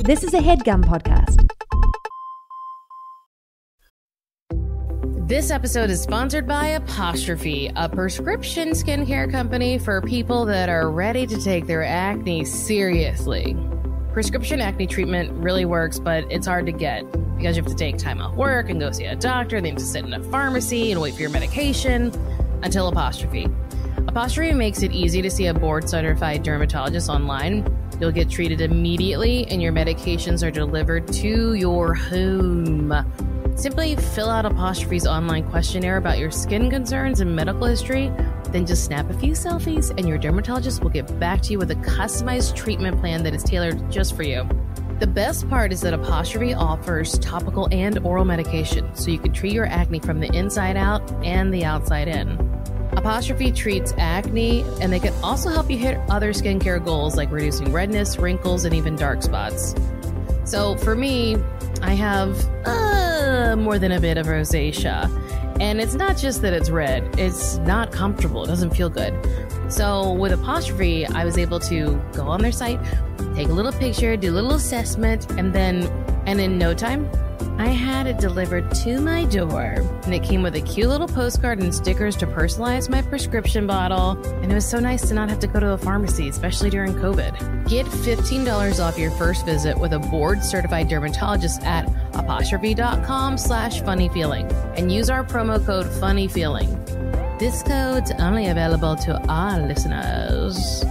This is a HeadGum podcast. This episode is sponsored by Apostrophe, a prescription skincare company for people that are ready to take their acne seriously. Prescription acne treatment really works, but it's hard to get because you have to take time off work and go see a doctor, then you have to sit in a pharmacy and wait for your medication until Apostrophe. Apostrophe makes it easy to see a board-certified dermatologist online. You'll get treated immediately and your medications are delivered to your home. Simply fill out Apostrophe's online questionnaire about your skin concerns and medical history, then just snap a few selfies and your dermatologist will get back to you with a customized treatment plan that is tailored just for you. The best part is that Apostrophe offers topical and oral medication, so you can treat your acne from the inside out and the outside in. Apostrophe treats acne, and they can also help you hit other skincare goals like reducing redness, wrinkles, and even dark spots. So for me, I have more than a bit of rosacea. And it's not just that it's red, it's not comfortable, it doesn't feel good. So with Apostrophe, I was able to go on their site, take a little picture, do a little assessment, and in no time, I had it delivered to my door. And it came with a cute little postcard and stickers to personalize my prescription bottle. And it was so nice to not have to go to a pharmacy, especially during COVID. Get $15 off your first visit with a board-certified dermatologist at apostrophe.com/funnyfeeling and use our promo code funnyfeeling. This code's only available to our listeners.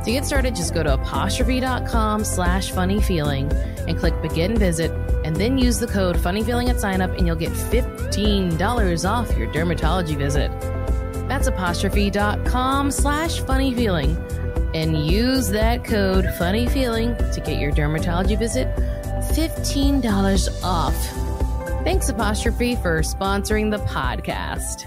To get started, just go to apostrophe.com/funnyfeeling and click begin visit, and then use the code funnyfeeling at sign up and you'll get $15 off your dermatology visit. That's apostrophe.com/funnyfeeling and use that code funnyfeeling to get your dermatology visit $15 off. Thanks, Apostrophe, for sponsoring the podcast.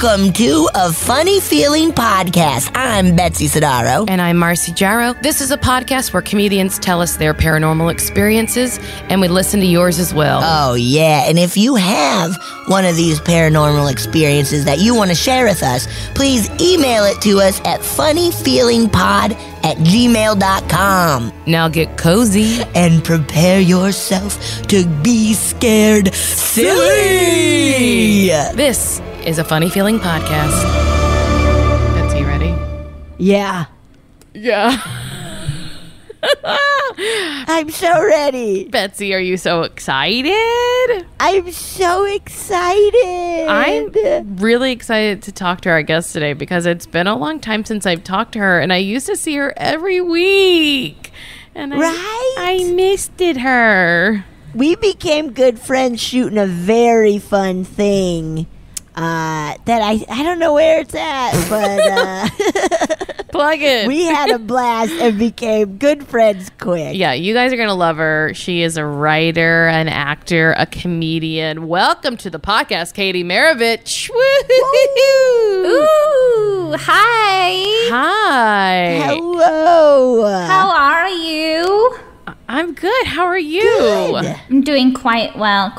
Welcome to a Funny Feeling podcast. I'm Betsy Sidaro. And I'm Marcy Jarrow. This is a podcast where comedians tell us their paranormal experiences, and we listen to yours as well. Oh, yeah. And if you have one of these paranormal experiences that you want to share with us, please email it to us at funnyfeelingpod@gmail.com. Now get cozy and prepare yourself to be scared silly. This is a Funny Feeling podcast. Betsy, ready? Yeah. I'm so ready. Betsy, are you so excited? I'm so excited. I'm really excited to talk to our guest today because it's been a long time since I've talked to her, and I used to see her every week. And I missed her. We became good friends shooting a very fun thing. That I don't know where it's at, but plug it. We had a blast and became good friends quick. Yeah, you guys are gonna love her. She is a writer, an actor, a comedian. Welcome to the podcast, Katie Maravich. Woo-hoo-hoo-hoo. Ooh, hi. Hi. Hello. How are you? I'm good. How are you? Good. I'm doing quite well.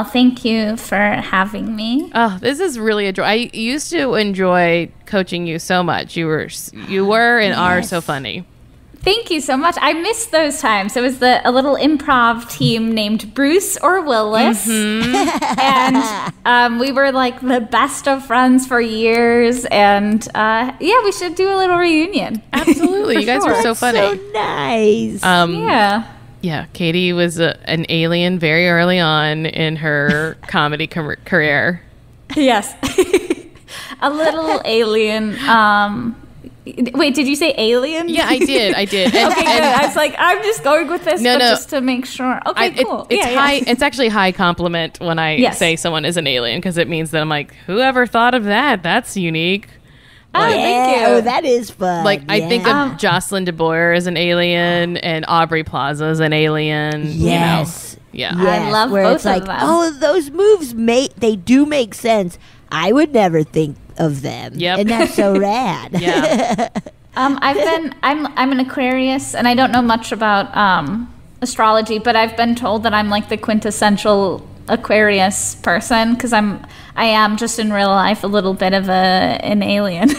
Thank you for having me. Oh, this is really I used to enjoy coaching you so much. You were and are so funny. Thank you so much. I missed those times. It was a little improv team named Bruce or Willis. Mm-hmm. And we were like the best of friends for years. And we should do a little reunion. Absolutely. You guys were so funny. So nice. Yeah, Katie was an alien very early on in her comedy career. Yes. A little alien. Wait, did you say alien? Yeah, I did. And, okay, good. I was like, I'm just going with this just to make sure. Okay, cool. It's actually high compliment when I say someone is an alien, because it means that I'm like, whoever thought of that? That's unique. Like, thank you. Oh, that is fun. I think of Jocelyn DeBoer as an alien and Aubrey Plaza as an alien. Yes. Yeah. Yes, I love where both it's like, of them. oh, those moves they do make sense. I would never think of them. Yep. And that's so rad. Yeah. I'm an Aquarius, and I don't know much about astrology, but I've been told that I'm like the quintessential Aquarius person because I am just in real life a little bit of an alien,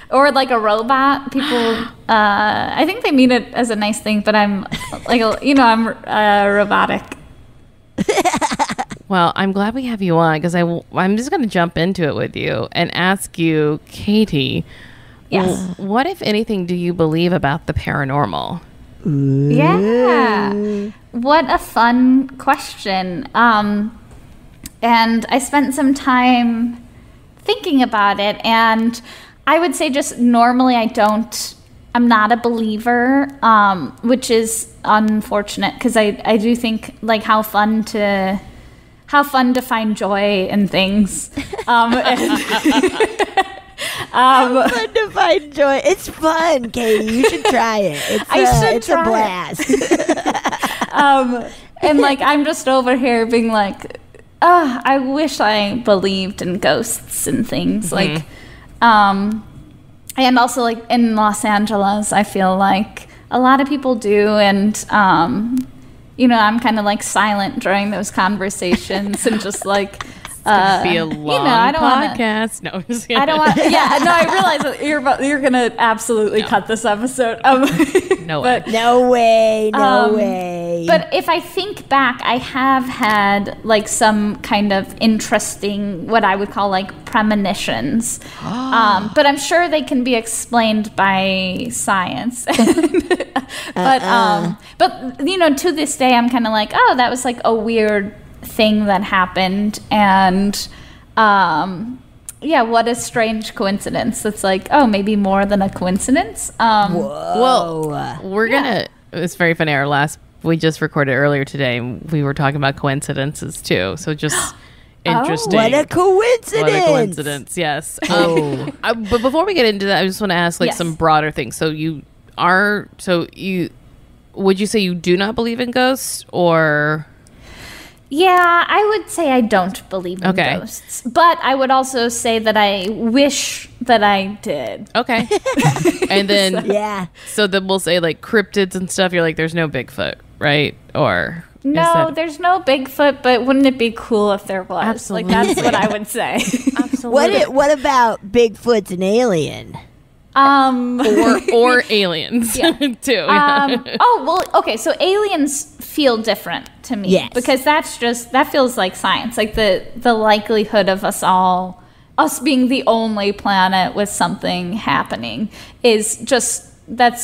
or like a robot. People, I think they mean it as a nice thing, but I'm like I'm robotic. Well, I'm glad we have you on because I'm just going to jump into it with you and ask you, Katie. Yes. What, if anything, do you believe about the paranormal? Yeah. What a fun question. And I spent some time thinking about it, and I would say just normally I'm not a believer, which is unfortunate because I do think like how fun to find joy in things. Fun to find joy. It's fun, Katie. You should try it. It's a blast. And like I'm just over here being like, I wish I believed in ghosts and things. Like, and also like in Los Angeles, I feel like a lot of people do, and I'm kind of like silent during those conversations and just like. Be a long podcast. No, I'm just kidding. I don't want. Yeah, no. I realize that you're gonna absolutely cut this episode. No way. No way. But if I think back, I have had like some kind of interesting, what I would call like premonitions. But I'm sure they can be explained by science. But to this day, I'm kind of like, oh, that was like a weird thing that happened, and what a strange coincidence. It's like, oh, maybe more than a coincidence. Well, we're gonna, it's very funny, we just recorded earlier today and we were talking about coincidences too, so just interesting. What a coincidence. Yes. But before we get into that, I just want to ask some broader things. So would you say you do not believe in ghosts, or? Yeah, I would say I don't believe in ghosts. But I would also say that I wish that I did. Okay. And then, so then we'll say like cryptids and stuff. You're like, there's no Bigfoot, right? Or no, there's no Bigfoot, but wouldn't it be cool if there was? Absolutely. Like, that's what I would say. Absolutely. What about Bigfoot's an alien? Or aliens too. Okay, so aliens feel different to me because that feels like science, like the likelihood of us being the only planet with something happening is just that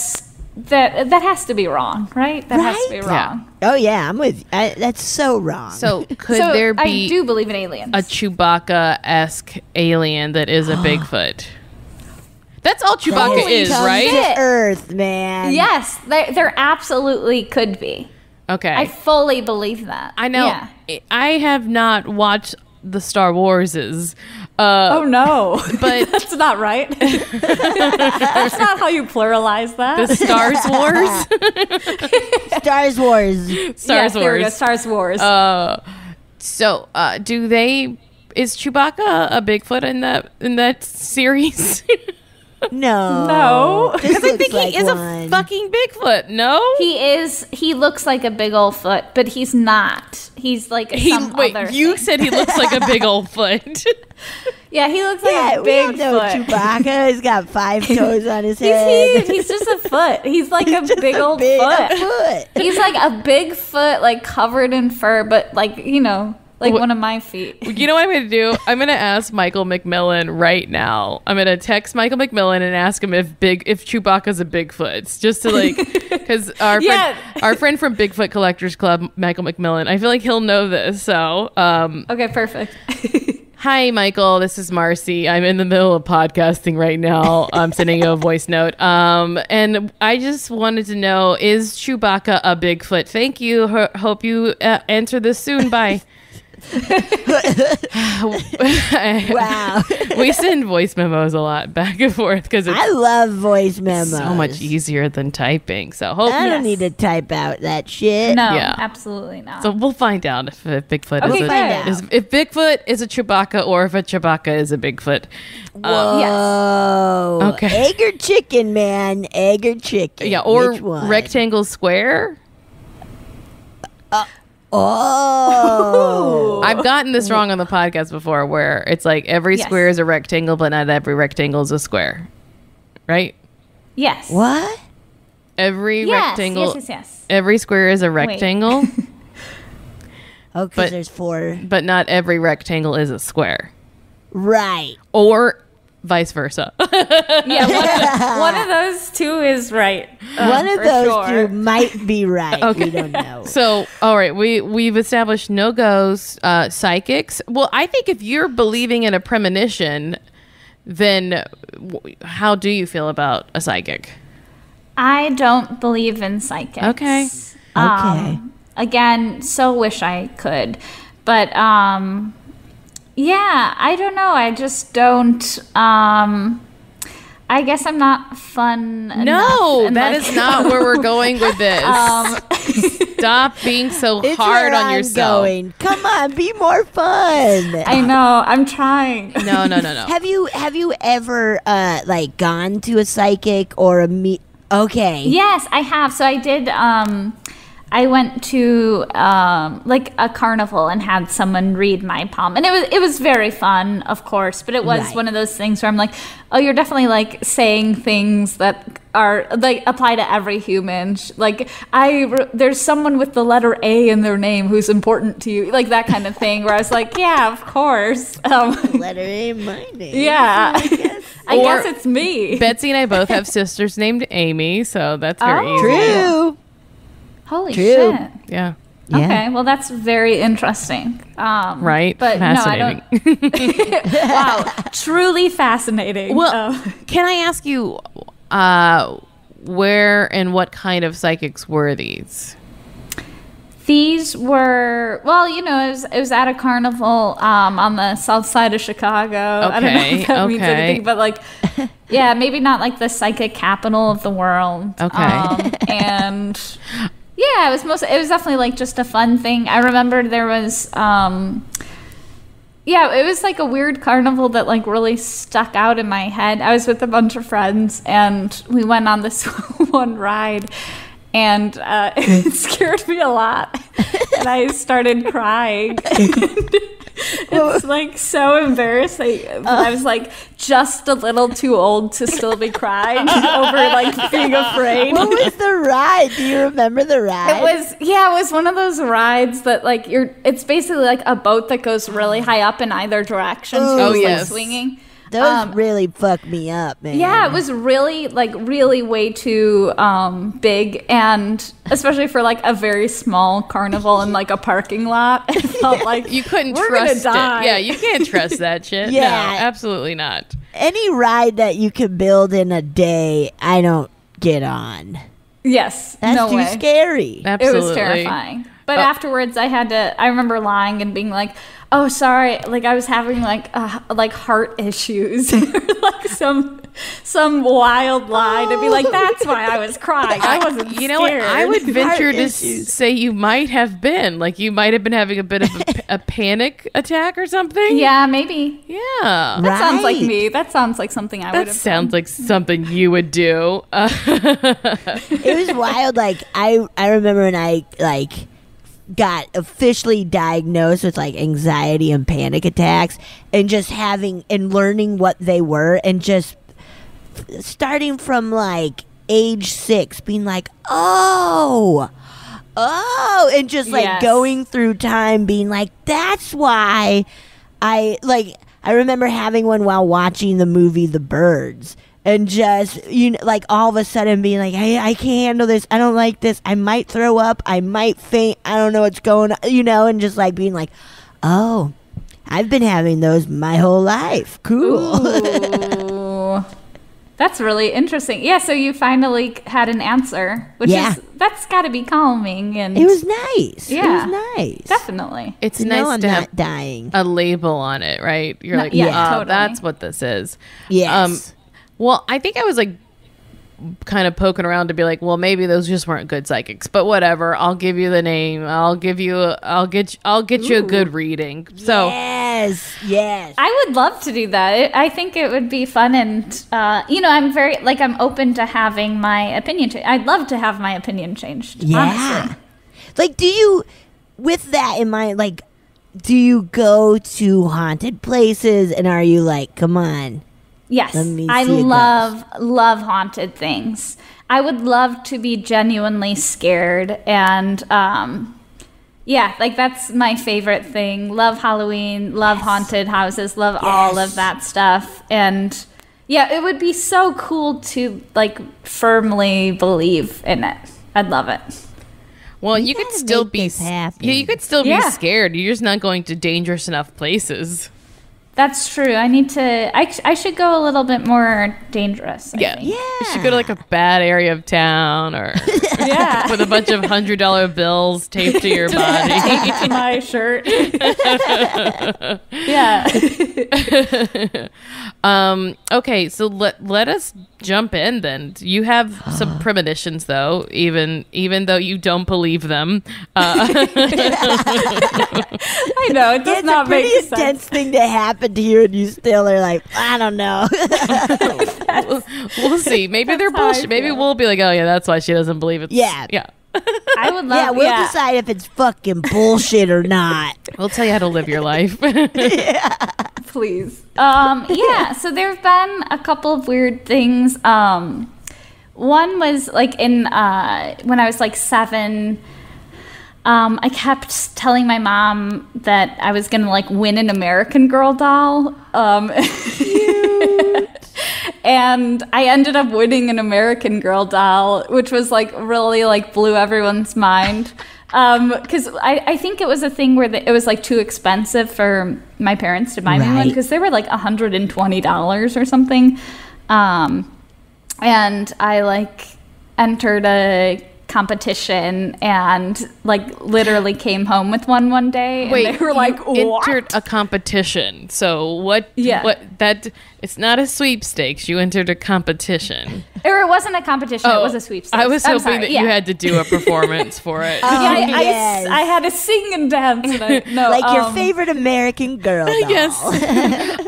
has to be wrong, right? That has to be wrong. Oh yeah, I'm with. That's so wrong. So there be? I do believe in aliens. A Chewbacca-esque alien that is a Bigfoot. That's all Chewbacca is, right? To Earth, man. Yes, there absolutely could be. Okay. I fully believe that. I know. Yeah. I have not watched the Star Warses. Oh, no. But that's not right. That's not how you pluralize that. The Stars Wars? Stars Wars. Stars Wars. There we go. Stars Wars. So, is Chewbacca a Bigfoot in that series? No. Because I think he is a fucking Bigfoot, no? He looks like a big old foot, but he's not. He's like other you thing. said he looks like a big old foot. Yeah, he looks like a big know foot. Chewbacca. He's got 5 toes on his head. He's just a foot. He's like a big old foot. He's like a big foot, like covered in fur, but like, like one of my feet. You know what I'm going to do? I'm going to ask Michael McMillan right now. I'm going to text Michael McMillan and ask him if Chewbacca's a Bigfoot. Just to because our friend from Bigfoot Collectors Club, Michael McMillan, I feel like he'll know this. So, okay, perfect. Hi, Michael. This is Marcy. I'm in the middle of podcasting right now. I'm sending you a voice note. And I just wanted to know, is Chewbacca a Bigfoot? Thank you. Hope you answer this soon. Bye. Wow. We send voice memos a lot back and forth because I love voice memos. So much easier than typing. So I don't need to type out that shit. No, absolutely not. So we'll find out if Bigfoot if if Bigfoot is a Chewbacca or if a Chewbacca is a Bigfoot. Whoa. Okay. Egg or chicken, man. Egg or chicken. Yeah, or Which one? rectangle square. Oh. I've gotten this wrong on the podcast before, where it's like every square is a rectangle, but not every rectangle is a square, right? Yes. What? Every rectangle. Yes. Every square is a rectangle. Oh, because there's 4. But not every rectangle is a square. Right. Or vice versa. Yeah, one of those two is right. One of those two might be right. Okay. We don't know. So, all right, we've established no-goes, psychics. Well, I think if you're believing in a premonition, then how do you feel about a psychic? I don't believe in psychics. Okay. Again, so wish I could. But, yeah, I don't know. I just don't. I guess I'm not fun enough. No, that is not where we're going with this. Stop being so hard on yourself. Come on, be more fun. I know. I'm trying. No. Have you ever like gone to a psychic or a Okay. Yes, I have. So I did. I went to like a carnival and had someone read my palm, and it was very fun, of course. But it was one of those things where I'm like, oh, you're definitely like saying things that are like apply to every human. Like there's someone with the letter A in their name who's important to you, like that kind of thing. Where I was like, yeah, of course. Letter A in my name. Yeah, I guess it's me. Betsy and I both have sisters named Amy, so that's very easy. True. Holy shit. Yeah. Okay, well, that's very interesting. Right? But fascinating. No, I don't. Wow, truly fascinating. Well, can I ask you, where and what kind of psychics were these? These were, well, it was at a carnival on the south side of Chicago. Okay, I don't know if that means anything, but like, yeah, maybe not like the psychic capital of the world. Okay. And yeah, it was definitely like just a fun thing. I remember there was, it was like a weird carnival that like really stuck out in my head. I was with a bunch of friends and we went on this one ride. And it scared me a lot. And I started crying. It's like so embarrassing. But I was like just a little too old to still be crying over like being afraid. What was the ride? Do you remember the ride? It was one of those rides that like it's basically like a boat that goes really high up in either direction. So it's like swinging. Those really fucked me up, man. Yeah, it was really way too big, and especially for like a very small carnival in like a parking lot, it felt like you couldn't we're trust gonna die. it. Yeah, you can't trust that shit. Yeah. No, absolutely not. Any ride that you could build in a day, I don't get on. Yes, that's too scary. Absolutely, it was terrifying. But afterwards, I remember lying and being like, oh, sorry, like I was having like heart issues, like some wild lie to be like, that's why I was crying. I wasn't scared. You know what? I would venture to say you might have been having a bit of a panic attack or something. Yeah, maybe. Yeah, that sounds like me. That sounds like something I would have. That sounds like something you would do. It was wild. Like I remember when I got officially diagnosed with like anxiety and panic attacks, and just having and learning what they were, and just starting from like age 6 being like oh, and just like going through time being like, that's why I remember having one while watching the movie The Birds. And just, like all of a sudden being like, hey, I can't handle this. I don't like this. I might throw up. I might faint. I don't know what's going on, and just like being like, oh, I've been having those my whole life. Cool. Ooh, that's really interesting. Yeah, so you finally had an answer, that's got to be calming. And it was nice. Yeah. It was nice. Definitely. It's nice nice I'm to not have dying. a label on it, right? You're like, totally. That's what this is. Yes. Well, I think I was like kind of poking around to be like, well, maybe those just weren't good psychics, but whatever. I'll give you the name. I'll get you a good reading. So yes. I would love to do that. I think it would be fun, and I'm open to having my opinion changed. I'd love to have my opinion changed. Yeah. Honestly. Like, with that in mind, like, do you go to haunted places and are you like, come on? Yes, I love haunted things. I would love to be genuinely scared, and like that's my favorite thing. Love Halloween, love haunted houses, love all of that stuff. And yeah, it would be so cool to like firmly believe in it. I'd love it. Well, you could still be you could still be scared. You're just not going to dangerous enough places. That's true. I should go a little bit more dangerous. I think. You should go to like a bad area of town, or with a bunch of $100 bills taped to your body, taped to my shirt. Okay, so let us jump in then. You have some premonitions, though, even though you don't believe them. I know it does not make sense. It's a pretty intense thing to happen to you, and you still are like, I don't know. We'll see. Maybe they're bullshit. Maybe we'll be like, oh yeah, that's why she doesn't believe it. Yeah. I would love. Yeah, we'll decide if it's fucking bullshit or not. We'll tell you how to live your life. Please. So there have been a couple of weird things. One was like when I was like 7. I kept telling my mom that I was gonna like win an American Girl doll. And I ended up winning an American Girl doll, which was like really like blew everyone's mind. Because I think it was a thing where it was like too expensive for my parents to buy me one, because they were like $120 or something. And I like entered a competition and like literally came home with one day. Wait, and they were like, what? Entered a competition. So what? Yeah. What? That it's not a sweepstakes. You entered a competition. Or it wasn't a competition. It was a sweepstakes. I was hoping that you had to do a performance for it. I had to sing and dance. Your favorite American Girl doll. Yes.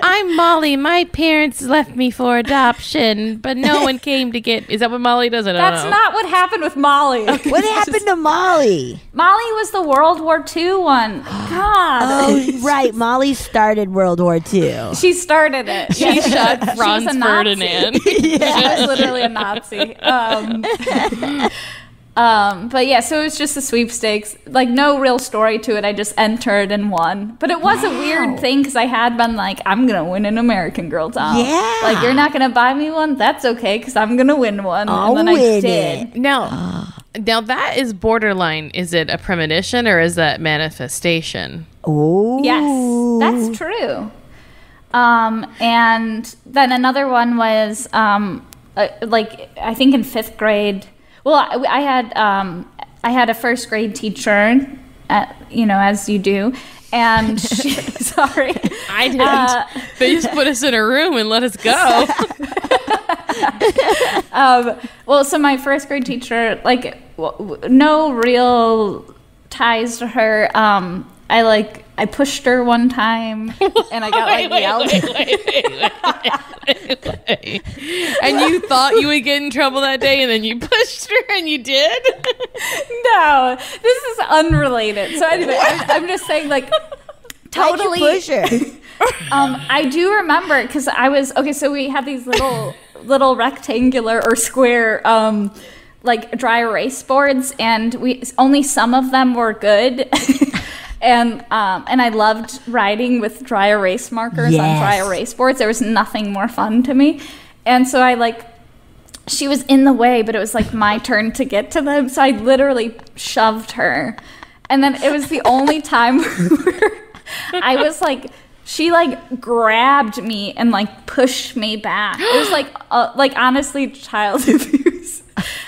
I'm Molly. My parents left me for adoption, but no one came to get. Is that what Molly does? That's not what happened with Molly. Okay. What happened to Molly? Molly was the World War II one. God. Oh, right. Molly started World War II. She started it. She shot Franz Ferdinand. She was literally a Nazi. But yeah, so it was just a sweepstakes. Like, no real story to it. I just entered and won. But it was a weird thing, because I had been like, I'm going to win an American Girl doll. Yeah. Like, you're not going to buy me one? That's okay, because I'm going to win one. I'll and then win I did. Now that is borderline. Is it a premonition or is that manifestation? Oh. Yes, that's true. And then another one was, like, I think in 5th grade. Well, I had a first grade teacher, as you do, and she, sorry, I didn't. They just put us in a room and let us go. Well, so my first grade teacher, like, no real ties to her. I pushed her one time, and I got yelled. Wait. And you thought you would get in trouble that day, and then you pushed her, and you did? No, this is unrelated. So anyway, I'm just saying, like, totally. Why'd you push her? I do remember, because I was so we had these little rectangular or square like dry erase boards, and only some of them were good. And I loved writing with dry erase markers on dry erase boards. There was nothing more fun to me. And so she was in the way, but it was like my turn to get to them. So I literally shoved her. And then it was the only time where I was like, she like grabbed me and like pushed me back. It was like honestly child abuse.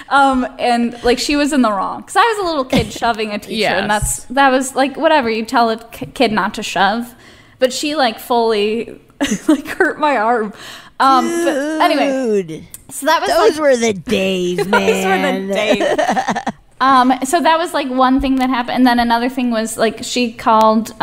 And like she was in the wrong, because I was a little kid shoving a teacher, and that was like whatever, you tell a kid not to shove, but she like fully like hurt my arm. But anyway, so that was those were the days, man. Those were the days. So that was like one thing that happened, and then another thing was like she called.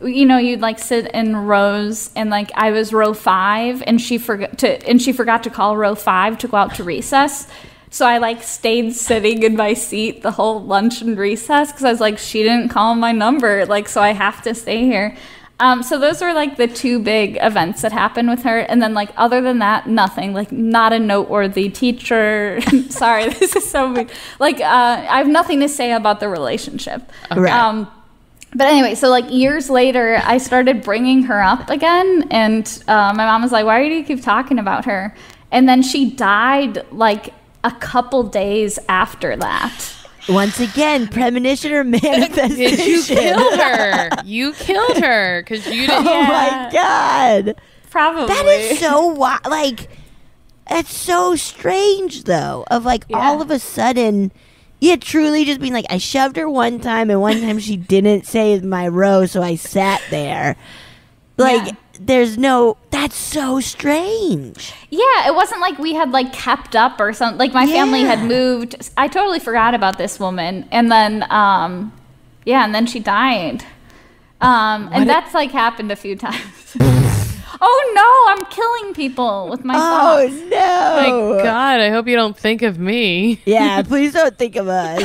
You'd like sit in rows, and like I was row 5, and she forgot to call row 5 to go out to recess. So I like stayed sitting in my seat the whole lunch and recess because I was like, she didn't call my number, like, so I have to stay here. So those were like the two big events that happened with her. And then like other than that, nothing, like not a noteworthy teacher. Sorry, this is so weird. Like I have nothing to say about the relationship. Right. But anyway, so like years later, I started bringing her up again. And my mom was like, why do you keep talking about her? And then she died like a couple days after that. Once again, premonition or manifestation. Did you kill her? You killed her because you didn't. Oh my God. Probably. That is so like, it's so strange though. Of like all of a sudden, truly just being like, I shoved her one time, and one time she didn't say my row, so I sat there. Like, there's no. That's so strange. Yeah, it wasn't like we had like kept up or something. Like my family had moved. I totally forgot about this woman, and then and then she died. And that's like happened a few times. Oh no, I'm killing people with my thoughts. Oh no. My God, I hope you don't think of me. Yeah, please don't think of us.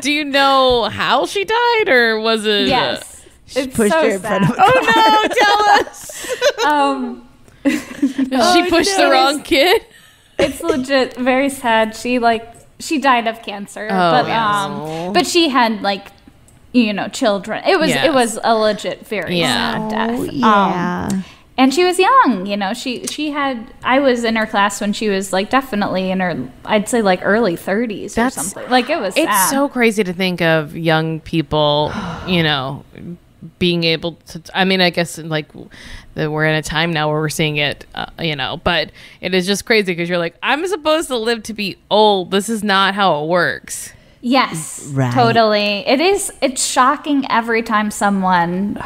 Do you know how she died, or was it? Yes. She pushed her in front of a Oh no, tell us. She pushed the wrong kid. It's legit very sad. She died of cancer, but she had like, children. It was a legit very sad death. Yeah. And she was young, she had, I was in her class when she was like definitely in her, I'd say like early 30s or something. Like it was sad. It's so crazy to think of young people, being able to, I mean, I guess like we're in a time now where we're seeing it, but it is just crazy because you're like, I'm supposed to live to be old. This is not how it works. Yes, right. Totally. It's shocking every time someone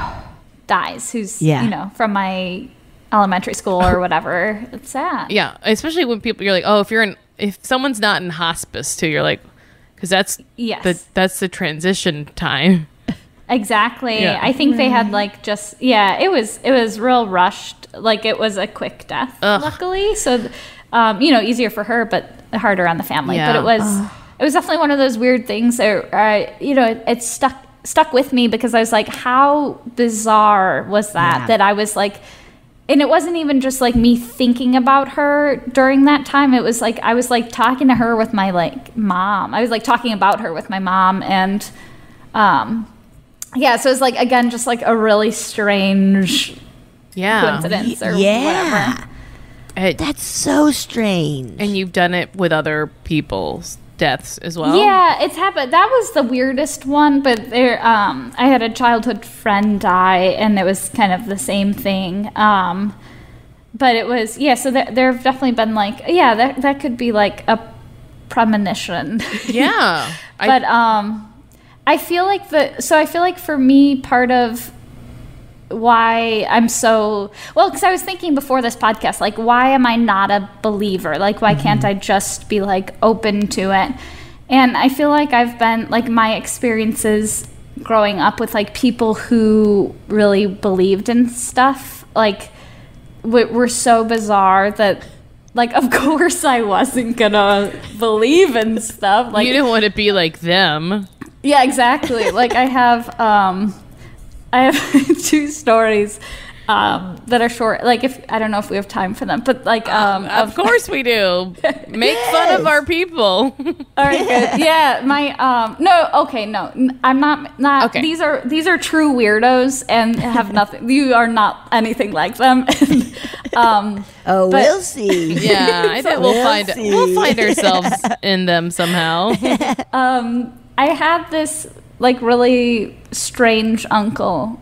dies who's, from my elementary school or whatever. It's sad. Yeah. Especially when you're like, oh, if someone's not in hospice too, you're like, because that's the transition time. Exactly. Yeah. I think they had like it was real rushed. Like it was a quick death, luckily. So, easier for her, but harder on the family. Yeah. But it was definitely one of those weird things that, it stuck with me because I was like, how bizarre was that? Yeah. That I was like, and it wasn't even just like me thinking about her during that time. It was like, I was like talking to her with my like mom. I was like talking about her with my mom and, so it was like, again, just like a really strange coincidence or whatever. That's so strange. And you've done it with other people's deaths as well? Yeah, it's happened. That was the weirdest one, but I had a childhood friend die, and it was kind of the same thing. But it was, so there have definitely been like, that could be like a premonition. Yeah. But I feel like for me, part of why I'm so, because I was thinking before this podcast, like, why am I not a believer? Like, why can't I just be like open to it? And I feel like I've been, like, my experiences growing up with like people who really believed in stuff, like, were so bizarre that, like, of course I wasn't gonna believe in stuff. Like, you didn't want to be like them. Yeah, exactly. Like I have two stories that are short. Like, if I don't know if we have time for them, but like of course we do. Make fun of our people. All right, good. Yeah, my I'm not. Okay. These are true weirdos and have nothing. You are not anything like them. We'll see. Yeah, I think we'll find ourselves in them somehow. I had this like really strange uncle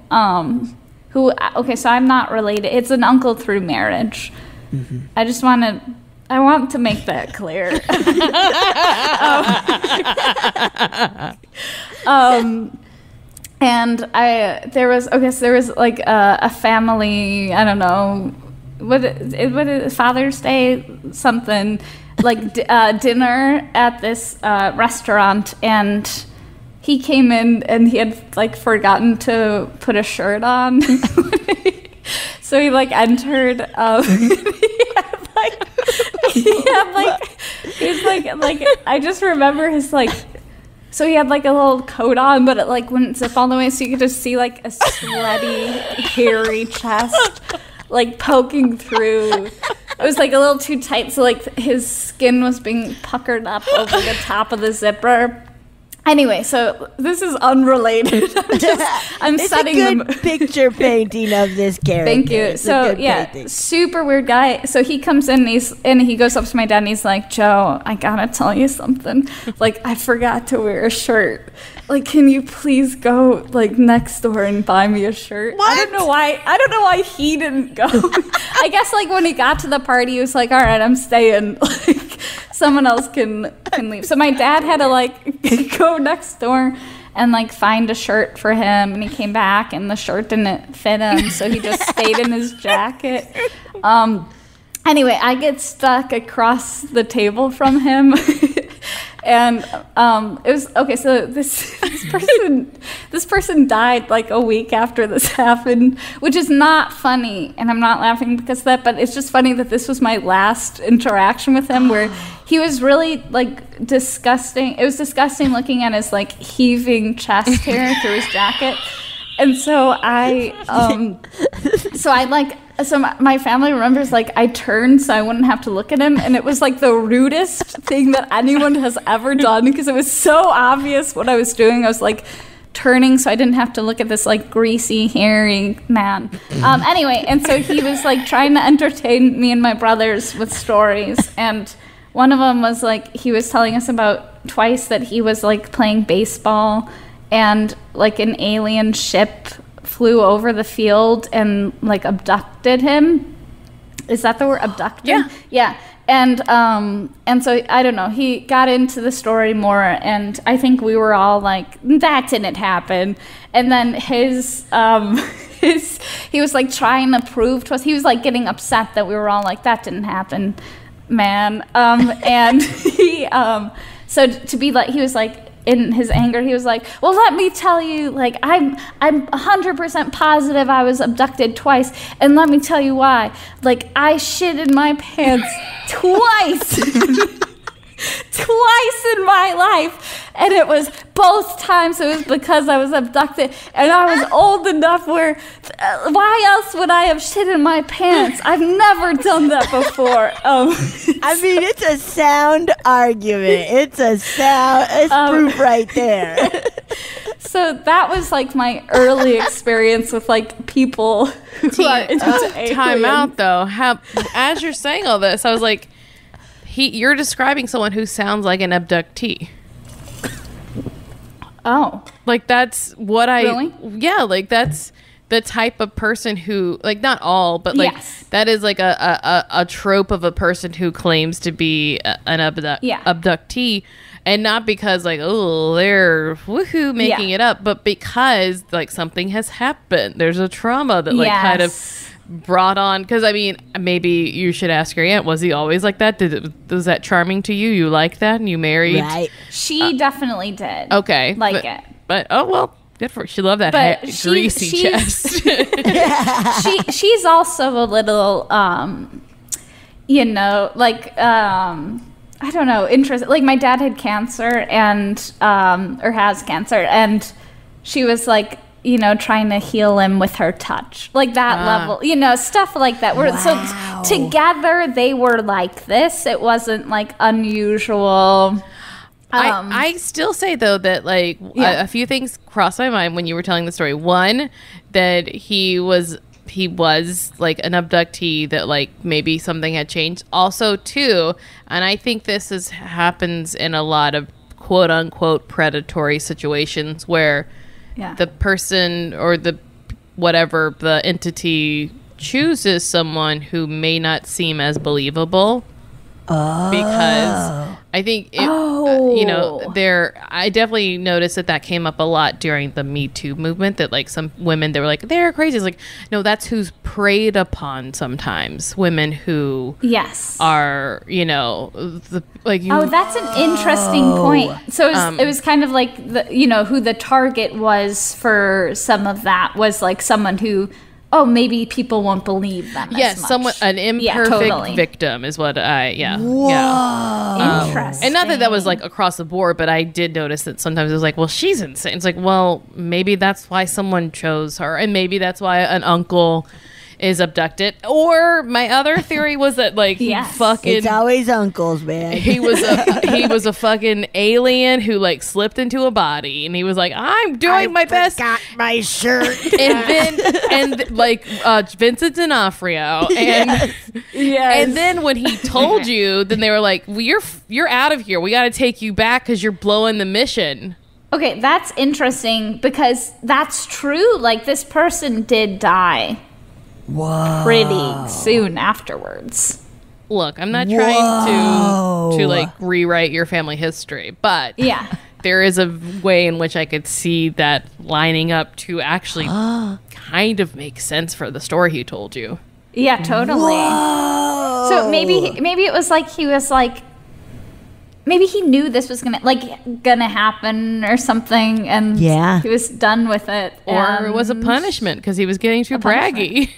who, so I'm not related. It's an uncle through marriage. Mm-hmm. I want to make that clear. And there was like a family, I don't know, what Father's Day something, like dinner at this restaurant, and he came in and he had like forgotten to put a shirt on. So he like entered, he had like was like I just remember his like. So he had like a little coat on, but it like wouldn't zip all the way, so you could just see like a sweaty, hairy chest like poking through. It was like a little too tight, so like his skin was being puckered up over the top of the zipper. Anyway, so this is unrelated. I'm it's setting a good picture painting of this character. Thank you. It's So super weird guy. So he comes in and he goes up to my dad and he's like, Joe, I gotta tell you something. Like, I forgot to wear a shirt. Like, can you please go like next door and buy me a shirt? What? I don't know why he didn't go. I guess like when he got to the party, he was like, all right, I'm staying. Like someone else can leave. So my dad had to like go next door and like find a shirt for him, and he came back and the shirt didn't fit him, so he just stayed in his jacket. Anyway, I get stuck across the table from him. And it was okay. So this person died like a week after this happened, which is not funny, and I'm not laughing because of that. But it's just funny that this was my last interaction with him, where he was really like disgusting. It was disgusting looking at his like heaving chest hair through his jacket, and so So my family remembers, like, I turned so I wouldn't have to look at him, and it was, like, the rudest thing that anyone has ever done, because it was so obvious what I was doing. I was, like, turning so I didn't have to look at this, like, greasy, hairy man. Anyway, and so he was, like, trying to entertain me and my brothers with stories, and one of them was, like, he was telling us about twice that he was, like, playing baseball, and, like, an alien ship flew over the field and like abducted him. Is that the word, abducted? Yeah. And so I don't know, he got into the story more, and I think we were all like, that didn't happen. And then he was like trying to prove to us, he was like getting upset that we were all like, that didn't happen, man. And so to be like, he was like, in his anger, he was like, well, let me tell you, like, I'm 100% positive I was abducted twice, and let me tell you why. Like, I shit in my pants twice. Twice in my life, and it was both times it was because I was abducted, and I was old enough where why else would I have shit in my pants? I've never done that before. I mean, it's a sound argument. It's proof right there. So that was like my early experience with like people who are into aliens. Time out though. As you're saying all this, I was like, you're describing someone who sounds like an abductee. Oh. Like, that's what Really? Yeah, like, that's the type of person who, like, not all, but, like, yes. That is, like, a trope of a person who claims to be an abductee. And not because, like, oh, they're woohoo making it up, but because, like, something has happened. There's a trauma that, like, kind of brought on, because I mean, maybe you should ask your aunt, was he always like that? Was that charming to you? You like that, and you married? Right. She definitely did. Okay. It. But oh well, good for her. She loved that greasy chest. She's also a little, like, I don't know, interested. Like, my dad had cancer and, or has cancer, and she was like, trying to heal him with her touch, like that level, stuff like that. Wow. So together they were like this. It wasn't like unusual. I still say though that like a few things crossed my mind when you were telling the story. One, that he was like an abductee, that like maybe something had changed. Also, two, and I think this happens in a lot of quote unquote predatory situations where the person or the entity chooses someone who may not seem as believable. Because I think I definitely noticed that came up a lot during the Me Too movement, that like some women, they were like, they're crazy. It's like, no, that's who's preyed upon sometimes. Women who are, that's an interesting point. So it was kind of like who the target was for some of that was like someone who oh, maybe people won't believe them. Yes, as much. an imperfect victim is what Whoa. Interesting. And not that was like across the board, but I did notice that sometimes it was like, well, she's insane. It's like, well, maybe that's why someone chose her, and maybe that's why an uncle is abducted. Or my other theory was that like it's always uncles, man. he was a fucking alien who like slipped into a body, and he was like, I'm doing my best. Got my shirt. and like Vincent D'Onofrio, and and then when he told you, then they were like, well, you're out of here. We got to take you back because you're blowing the mission. Okay, that's interesting because that's true. Like this person did die. Whoa. Pretty soon afterwards. Look, I'm not trying to like rewrite your family history, but there is a way in which I could see that lining up to actually kind of make sense for the story he told you. Yeah, totally. Whoa. So maybe it was like he was like, maybe he knew this was gonna happen or something, and he was done with it. Or it was a punishment because he was getting too braggy.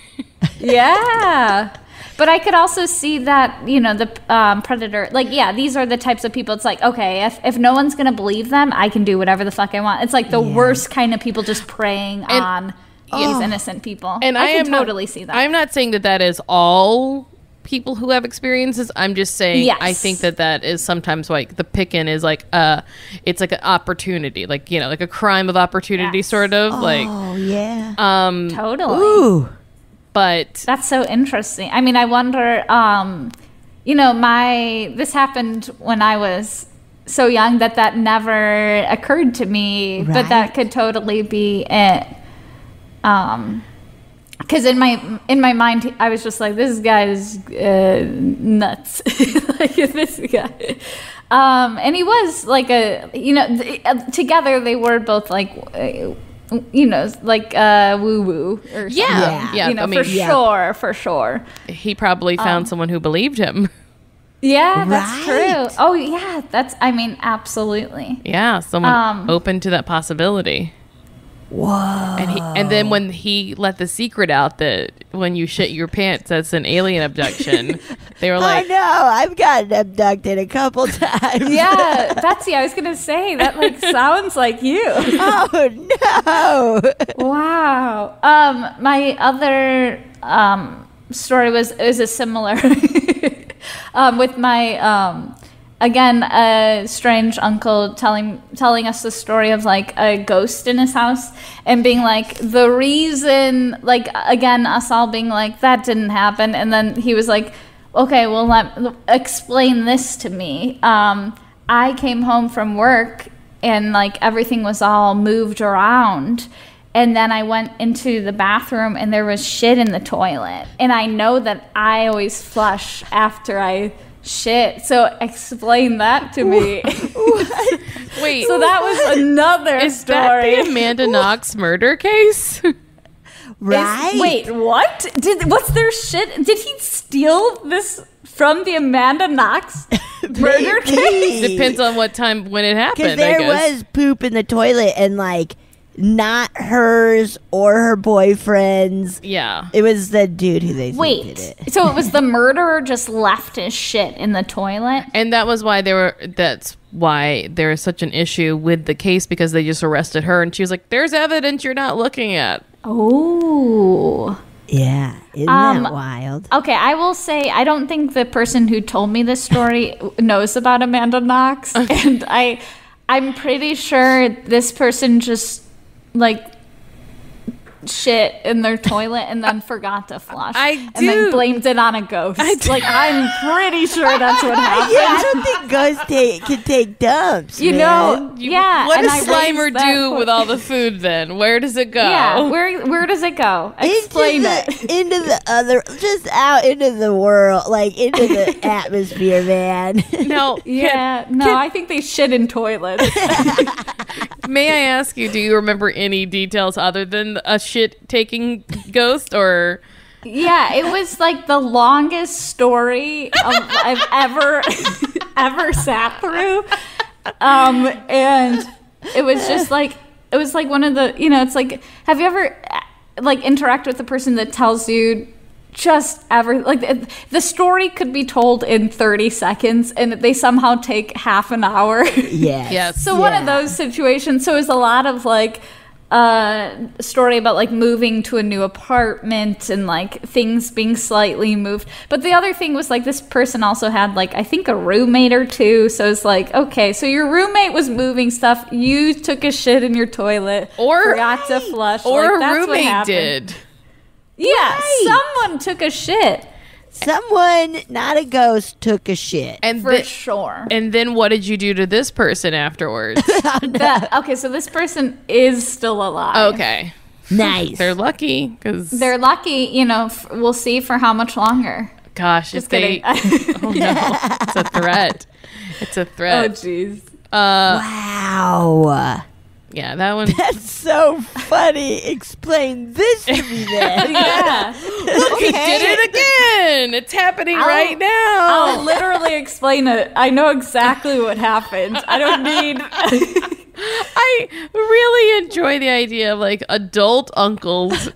Yeah. But I could also see that, the predator, these are the types of people. It's like, okay, if no one's going to believe them, I can do whatever the fuck I want. It's like the worst kind of people just preying on these innocent people. And I can totally see that. I'm not saying that is all people who have experiences. I'm just saying I think that is sometimes like the pick-in is like it's like an opportunity, like like a crime of opportunity sort of totally. Ooh. But that's so interesting. I mean, I wonder this happened when I was so young that never occurred to me, but that could totally be it. Because in my mind, I was just like, this guy's nuts. Like this guy, and he was like together they were both like, like woo woo or something. For sure. He probably found someone who believed him. Yeah, that's true. Oh yeah, absolutely. Yeah, someone open to that possibility. Whoa. And then when he let the secret out that when you shit your pants, that's an alien abduction, they were like, I know, I've gotten abducted a couple times. Yeah, Betsy, I was going to say, that sounds like you. Oh, no. Wow. My other story is a similar, with my... Again, a strange uncle telling us the story of like a ghost in his house and being like, the reason, like, again, us all being like, that didn't happen. And then he was like, okay, well, explain this to me. I came home from work and like everything was all moved around. And then I went into the bathroom and there was shit in the toilet. And I know that I always flush after I shit, so explain that to me. Wait, so that was another story. That the Amanda Knox murder case? Right. Wait, what? What's their shit? Did he steal this from the Amanda Knox murder case? Depends on what time when it happened. Because there was poop in the toilet and like not hers or her boyfriend's. Yeah. It was the dude who they did it. So it was the murderer just left his shit in the toilet? And that was why that's why there is such an issue with the case, because they just arrested her and she was like, there's evidence you're not looking at. Oh. Yeah. Isn't that wild? Okay, I will say I don't think the person who told me this story knows about Amanda Knox. And I'm pretty sure this person just like shit in their toilet and then forgot to flush. And then blamed it on a ghost. I'm pretty sure that's what happened. Yeah, I don't think ghosts can take dumps. You know, yeah. What does Slimer do with all the food then? Where does it go? Yeah, where does it go? Explain it. Into the other, just out into the world, like into the atmosphere, man. No. I think they shit in toilets. May I ask you, do you remember any details other than a shit-taking ghost, or... Yeah, it was like the longest story I've ever sat through. And it was just like, it was like one of the, it's like, have you ever, like interact with the person that tells you just like the story could be told in 30 seconds and they somehow take half an hour. Yes. So one of those situations. So it was a lot of like story about like moving to a new apartment and like things being slightly moved. But the other thing was like this person also had like I think a roommate or two. So it's like, okay, so your roommate was moving stuff, you took a shit in your toilet or forgot to flush, or like, a that's roommate what did. Yeah, Right. someone took a shit. Someone, not a ghost, took a shit. And For sure. And then what did you do to this person afterwards? Okay, so this person is still alive. Okay. Nice. They're lucky because They're lucky, you know, we'll see for how much longer. gosh, Just if they kidding. oh no, it's a threat. It's a Oh, threat. jeez. Wow. Yeah, that one. That's so funny. Explain this to me then. Yeah. Look, you did it again. It's happening right now. I'll literally explain it. I know exactly what happened. I don't need... I really enjoy the idea of like adult uncles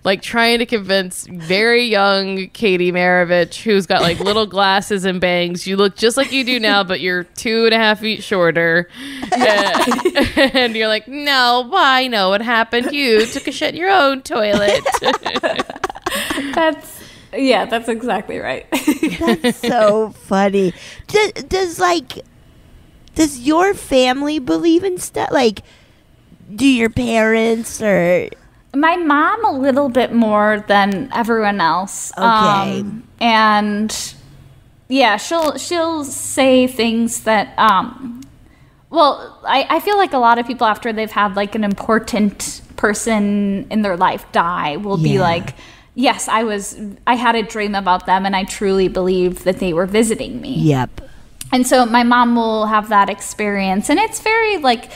like trying to convince very young Katie Maravich, who's got like little glasses and bangs. You look just like you do now, but you're 2.5 feet shorter. And you're like, no, I know what happened. You took a shit in your own toilet. That's exactly right. That's so funny. Does your family believe in stuff? Like, do your parents or... My mom a little bit more than everyone else. Okay. And yeah, she'll say things that well, I feel like a lot of people after they've had like an important person in their life die will be like, yes, I had a dream about them and I truly believe that they were visiting me. Yep. And so my mom will have that experience, and it's very like,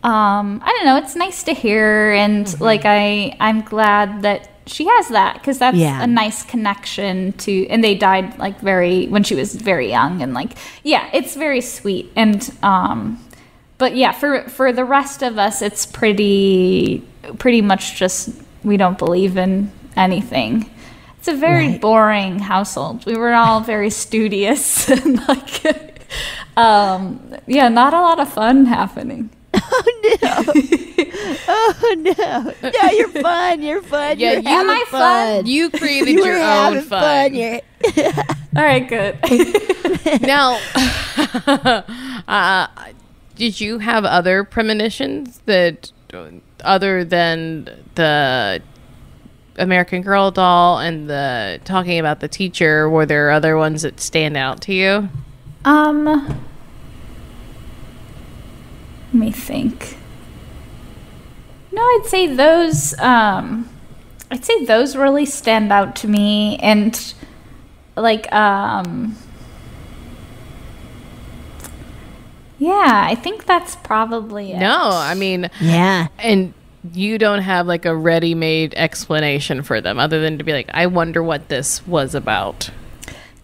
I don't know, it's nice to hear, and like I'm glad that she has that because that's a nice connection to. And they died like when she was very young, and like it's very sweet. And but yeah, for the rest of us, it's pretty much just we don't believe in anything. It's a very boring household. We were all very studious and like. Not a lot of fun happening. Oh no! No, you're fun. You're fun. Yeah, you're having fun. You created You your were own having fun. You're... All right, good. Now, did you have other premonitions that, other than the American Girl doll and the talking about the teacher, were there other ones that stand out to you? Let me think. No, I'd say those really stand out to me, and like I think that's probably it. No, I mean, and you don't have like a ready-made explanation for them other than to be like, I wonder what this was about.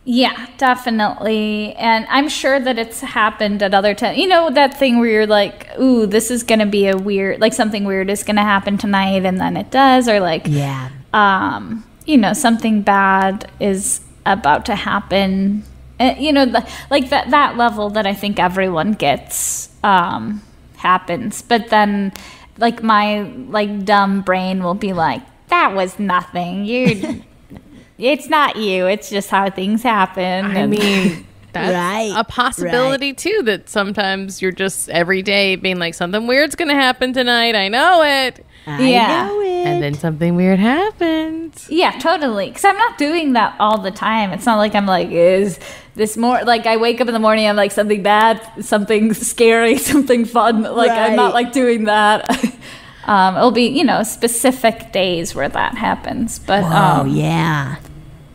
Yeah, definitely. And I'm sure that it's happened at other times. You know, that thing where you're like, ooh, this is going to be a weird, like something weird is going to happen tonight, and then it does. Or like, you know, something bad is about to happen. You know, like that level that I think everyone gets happens. But then like my like dumb brain will be like, that was nothing. It's not you. It's just how things happen. I mean, that's a possibility too, that sometimes you're just every day being like, something weird's going to happen tonight. I know it. I know it. And then something weird happens. Yeah, totally. Because I'm not doing that all the time. It's not like I'm like, is this more like I wake up in the morning, I'm like something bad, something scary, something fun. Like I'm not like doing that. It'll be, you know, specific days where that happens. But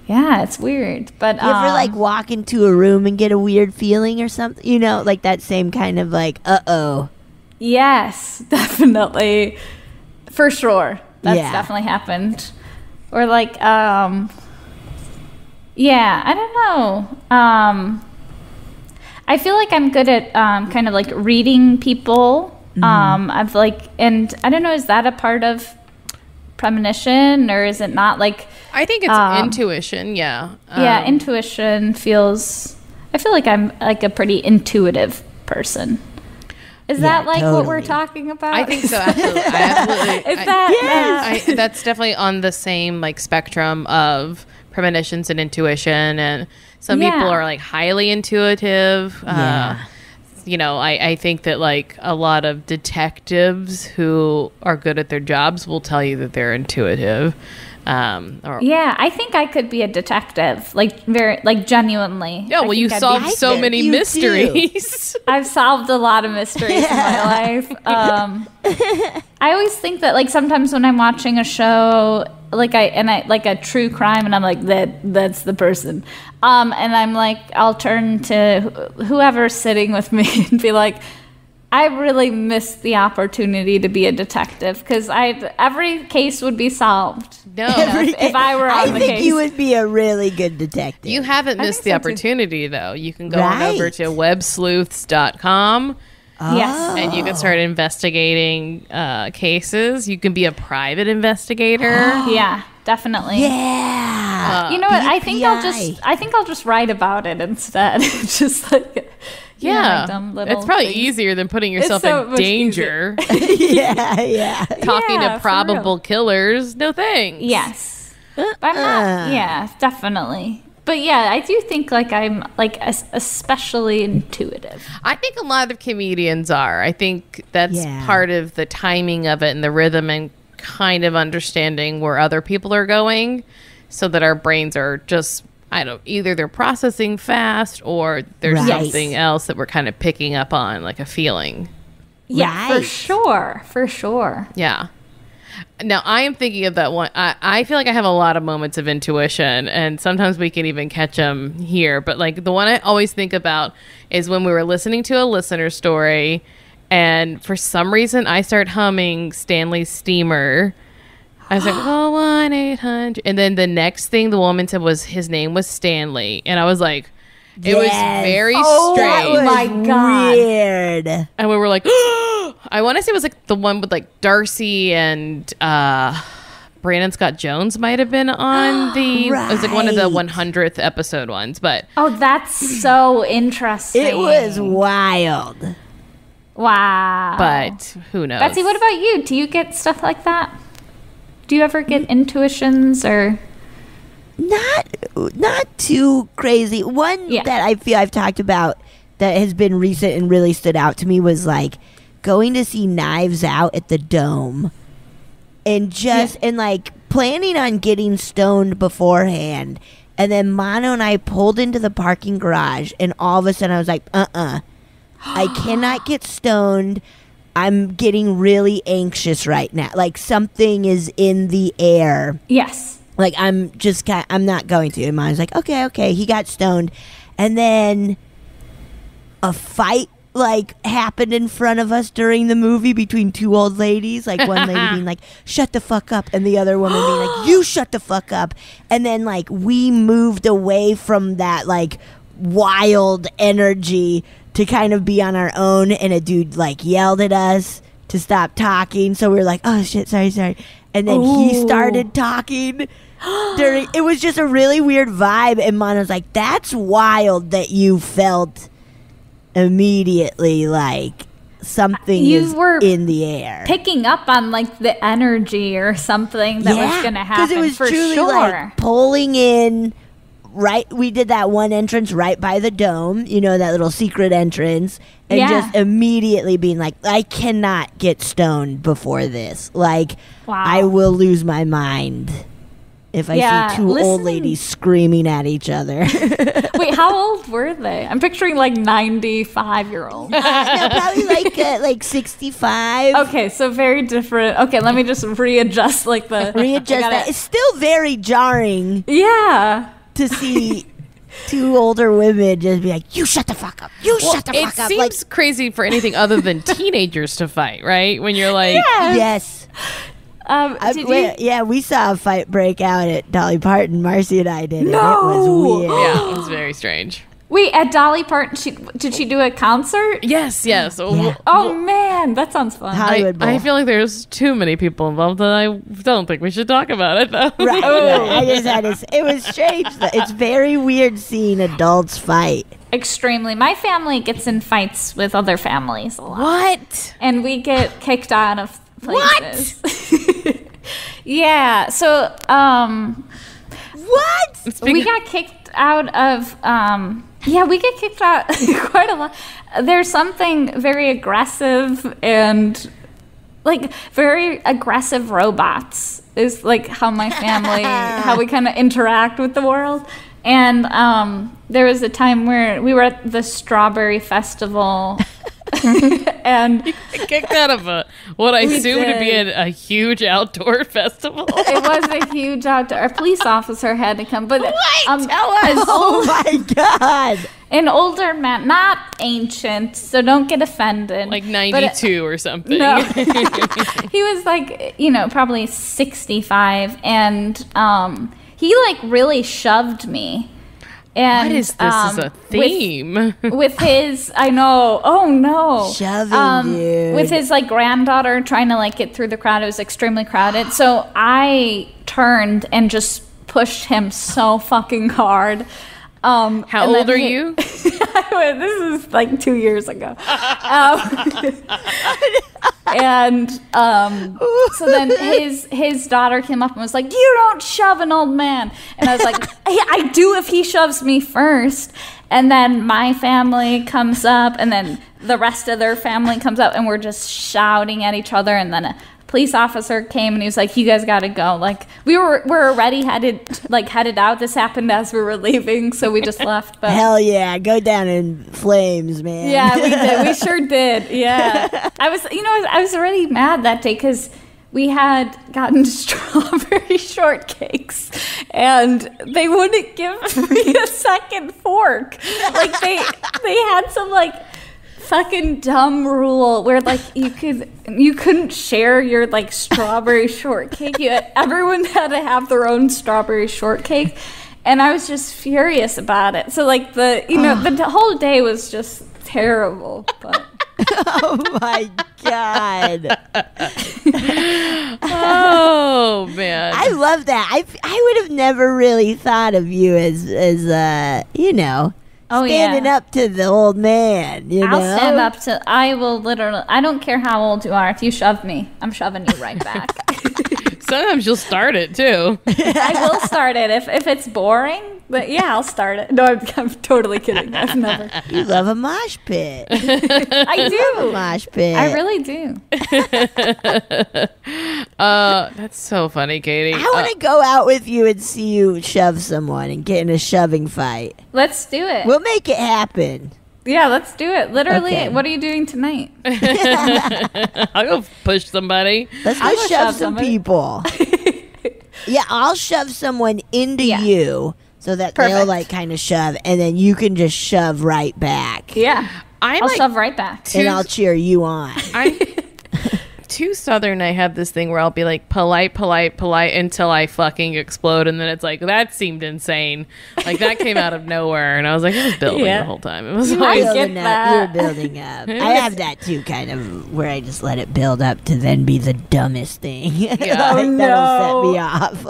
yeah, it's weird. But you ever like walk into a room and get a weird feeling or something? You know, like that same kind of like, uh-oh. Yes, definitely. For sure. That's definitely happened. Or like, I don't know. I feel like I'm good at kind of like reading people. I've like, and I don't know, is that a part of premonition, or is it not? Like, I think it's intuition. Yeah. Intuition feels. I feel like I'm like a pretty intuitive person. Is that like totally. what we're talking about? I think so. Absolutely. I absolutely. Is that? That's definitely on the same like spectrum of premonitions and intuition, and some people are like highly intuitive. I think that like a lot of detectives who are good at their jobs will tell you that they're intuitive. I think I could be a detective, like very, like genuinely. Yeah, well, you solved so many mysteries. I've solved a lot of mysteries in my life. I always think that, like, sometimes when I'm watching a show, like I like a true crime, and I'm like, that's the person, and I'm like, I'll turn to whoever's sitting with me and be like, I really missed the opportunity to be a detective, because every case would be solved. No, if I were on the case. I think you would be a really good detective. You haven't missed the opportunity, though. You can go on over to websleuths.com. Yes. And you can start investigating cases. You can be a private investigator. Yeah, definitely. Yeah. You know what? I think I'll just write about it instead. Just like it's probably easier than putting yourself in danger. Yeah. Talking to probable killers. No thanks. Yes. But I'm not. Yeah, definitely. But yeah, I do think like I'm like especially intuitive. I think a lot of comedians are. I think that's part of the timing of it and the rhythm and kind of understanding where other people are going, so that our brains are just, either they're processing fast or there's something else that we're kind of picking up on, like a feeling. Yeah, for sure. Yeah. Now, I am thinking of that one. I feel like I have a lot of moments of intuition, and sometimes we can even catch them here. But like the one I always think about is when we were listening to a listener story, and for some reason I start humming Stanley's Steamer. I was like, 1-800. And then the next thing the woman said was his name was Stanley. And I was like, it was very strange. Oh my God. Weird. And we were like, I want to say it was like the one with like Darcy and Brandon Scott Jones might have been on the, it was like one of the 100th episode ones. But that's so interesting. It was wild. Wow. But who knows? Betsy, what about you? Do you get stuff like that? Do you ever get intuitions or? Not too crazy. One that I feel I've talked about that has been recent and really stood out to me was like going to see Knives Out at the Dome, and and like planning on getting stoned beforehand, and then Mono and I pulled into the parking garage, and all of a sudden I was like, I cannot get stoned. I'm getting really anxious right now. Like something is in the air. Yes. Like, I'm not going to. And Mom's like, okay. He got stoned. And then a fight, like, happened in front of us during the movie between two old ladies. Like, one lady being like, shut the fuck up. And the other woman being like, you shut the fuck up. And then, like, we moved away from that, like, wild energy to kind of be on our own. And a dude, like, yelled at us to stop talking. So we were like, oh, shit, sorry. And then he started talking. It was just a really weird vibe, and Mono's like, that's wild that you felt immediately like something is in the air, picking up on like the energy or something that was going to happen. Because it was for truly sure. like pulling in. Right, we did that one entrance right by the Dome, you know, that little secret entrance, and just immediately being like, I cannot get stoned before this. Like, I will lose my mind if I see two old ladies screaming at each other. Wait, how old were they? I'm picturing like 95-year-olds. No, probably like 65. Okay, so very different. Okay, let me just readjust that. It's still very jarring. Yeah. To see two older women just be like, you shut the fuck up. Shut the fuck up. It seems crazy for anything other than teenagers to fight, right? When you're like... Yes. We saw a fight break out at Dolly Parton. Marcy and I did. No! And it was weird. Yeah, it was very strange. Wait, at Dolly Parton, did she do a concert? Yes. Yeah. Oh, man, that sounds fun. Hollywood Bowl. I feel like there's too many people involved, and I don't think we should talk about it, though. Right. I just had to. It was strange. It's very weird seeing adults fight. Extremely. My family gets in fights with other families a lot. What? And we get kicked out of places. What? Yeah. So, What? we got kicked out of, we get kicked out quite a lot. There's something very aggressive and, like, very aggressive robots is, like, how my family, how we kind of interact with the world. And there was a time where we were at the Strawberry Festival and Kicked out of what I assume to be a huge outdoor festival. it was a huge outdoor. A police officer had to come, but Tell us. Oh my God. an older man, not ancient, so don't get offended. Like 92 or something. No. He was like, probably 65, and he like really shoved me. And, What is this as a theme? With his, I know, oh no. Shoving, dude. With his like granddaughter trying to like get through the crowd. It was extremely crowded. So I turned and just pushed him so fucking hard. How old are you? This is like 2 years ago. And so then his daughter came up and was like, "You don't shove an old man." And I was like, "Hey, I do if he shoves me first." And then my family comes up, and then the rest of their family comes up, and we're just shouting at each other. And then a police officer came, and he was like, "You guys got to go." Like we're already headed out. This happened as we were leaving, so we just left. But Hell yeah, go down in flames, man. yeah, we did. We sure did. Yeah. I was already mad that day because we had gotten strawberry shortcakes and they wouldn't give me a second fork. Like they had some like fucking dumb rule where like you couldn't share your like strawberry shortcake. Everyone had to have their own strawberry shortcake. And I was just furious about it. So like the whole day was just terrible. But Oh my God. Oh, man. I love that. I would have never really thought of you as standing up to the old man. I'll stand up to. I will literally. I don't care how old you are. If you shove me, I'm shoving you right back. Sometimes you'll start it, too. I will start it if it's boring. But yeah, I'll start it. No, I'm totally kidding. I've never. You love a mosh pit. I do. Mosh pit. I really do. That's so funny, Katie. I want to go out with you and see you shove someone and get in a shoving fight. Let's do it. We'll make it happen. Yeah, let's do it. Literally, Okay. What are you doing tonight? I'll go push somebody. Let's go I'll shove shove some somebody. people. Yeah, I'll shove someone into Yeah. you so that they'll Perfect. like kind of shove, and then you can just shove right back. Yeah, I'm I'll like shove right back. And I'll cheer you on. I'm too Southern. I have this thing where I'll be like polite until I fucking explode, and then it's like that seemed insane. Like that came out of nowhere, and I was like, it was building Yeah. the whole time. It was I like, get Building up, that. You're building up. I have that too, kind of, where I just let it build up to then be the dumbest thing. Yeah. Like, that'll set me off.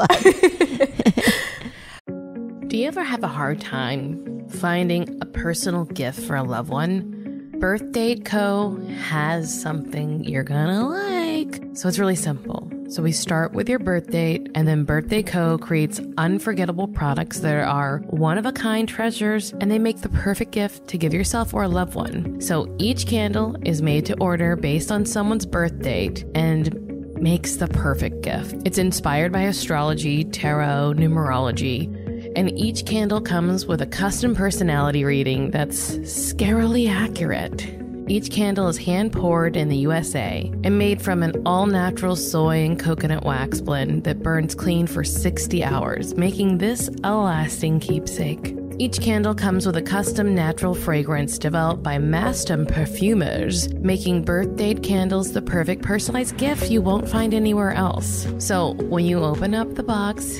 do you ever have a hard time finding a personal gift for a loved one? Birth Date Co. has something you're gonna like. So it's really simple. So we start with your birth date, and then Birth Date Co. creates unforgettable products that are one-of-a-kind treasures, and they make the perfect gift to give yourself or a loved one. So each candle is made to order based on someone's birth date and makes the perfect gift. It's inspired by astrology, tarot, numerology, and each candle comes with a custom personality reading that's scarily accurate. Each candle is hand-poured in the USA and made from an all-natural soy and coconut wax blend that burns clean for 60 hours, making this a lasting keepsake. Each candle comes with a custom natural fragrance developed by master perfumers, making birth date candles the perfect personalized gift you won't find anywhere else. So when you open up the box,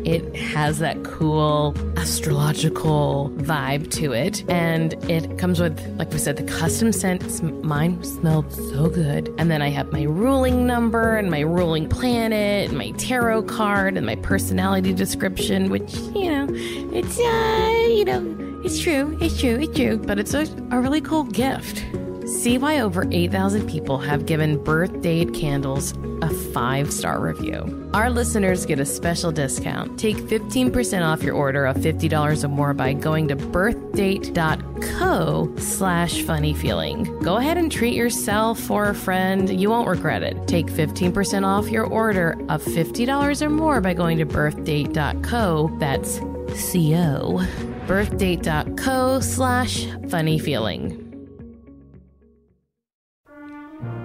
It has that cool astrological vibe to it. And it comes with, like we said, the custom scent. Mine smelled so good. And then I have my ruling number and my ruling planet and my tarot card and my personality description, which, it's, it's true. But it's a really cool gift. See why over 8,000 people have given birth date candles a 5-star review. Our listeners get a special discount. Take 15% off your order of $50 or more by going to birthdate.co/funnyfeeling. Go ahead and treat yourself or a friend. You won't regret it. Take 15% off your order of $50 or more by going to birthdate.co. That's C-O. birthdate.co/funnyfeeling.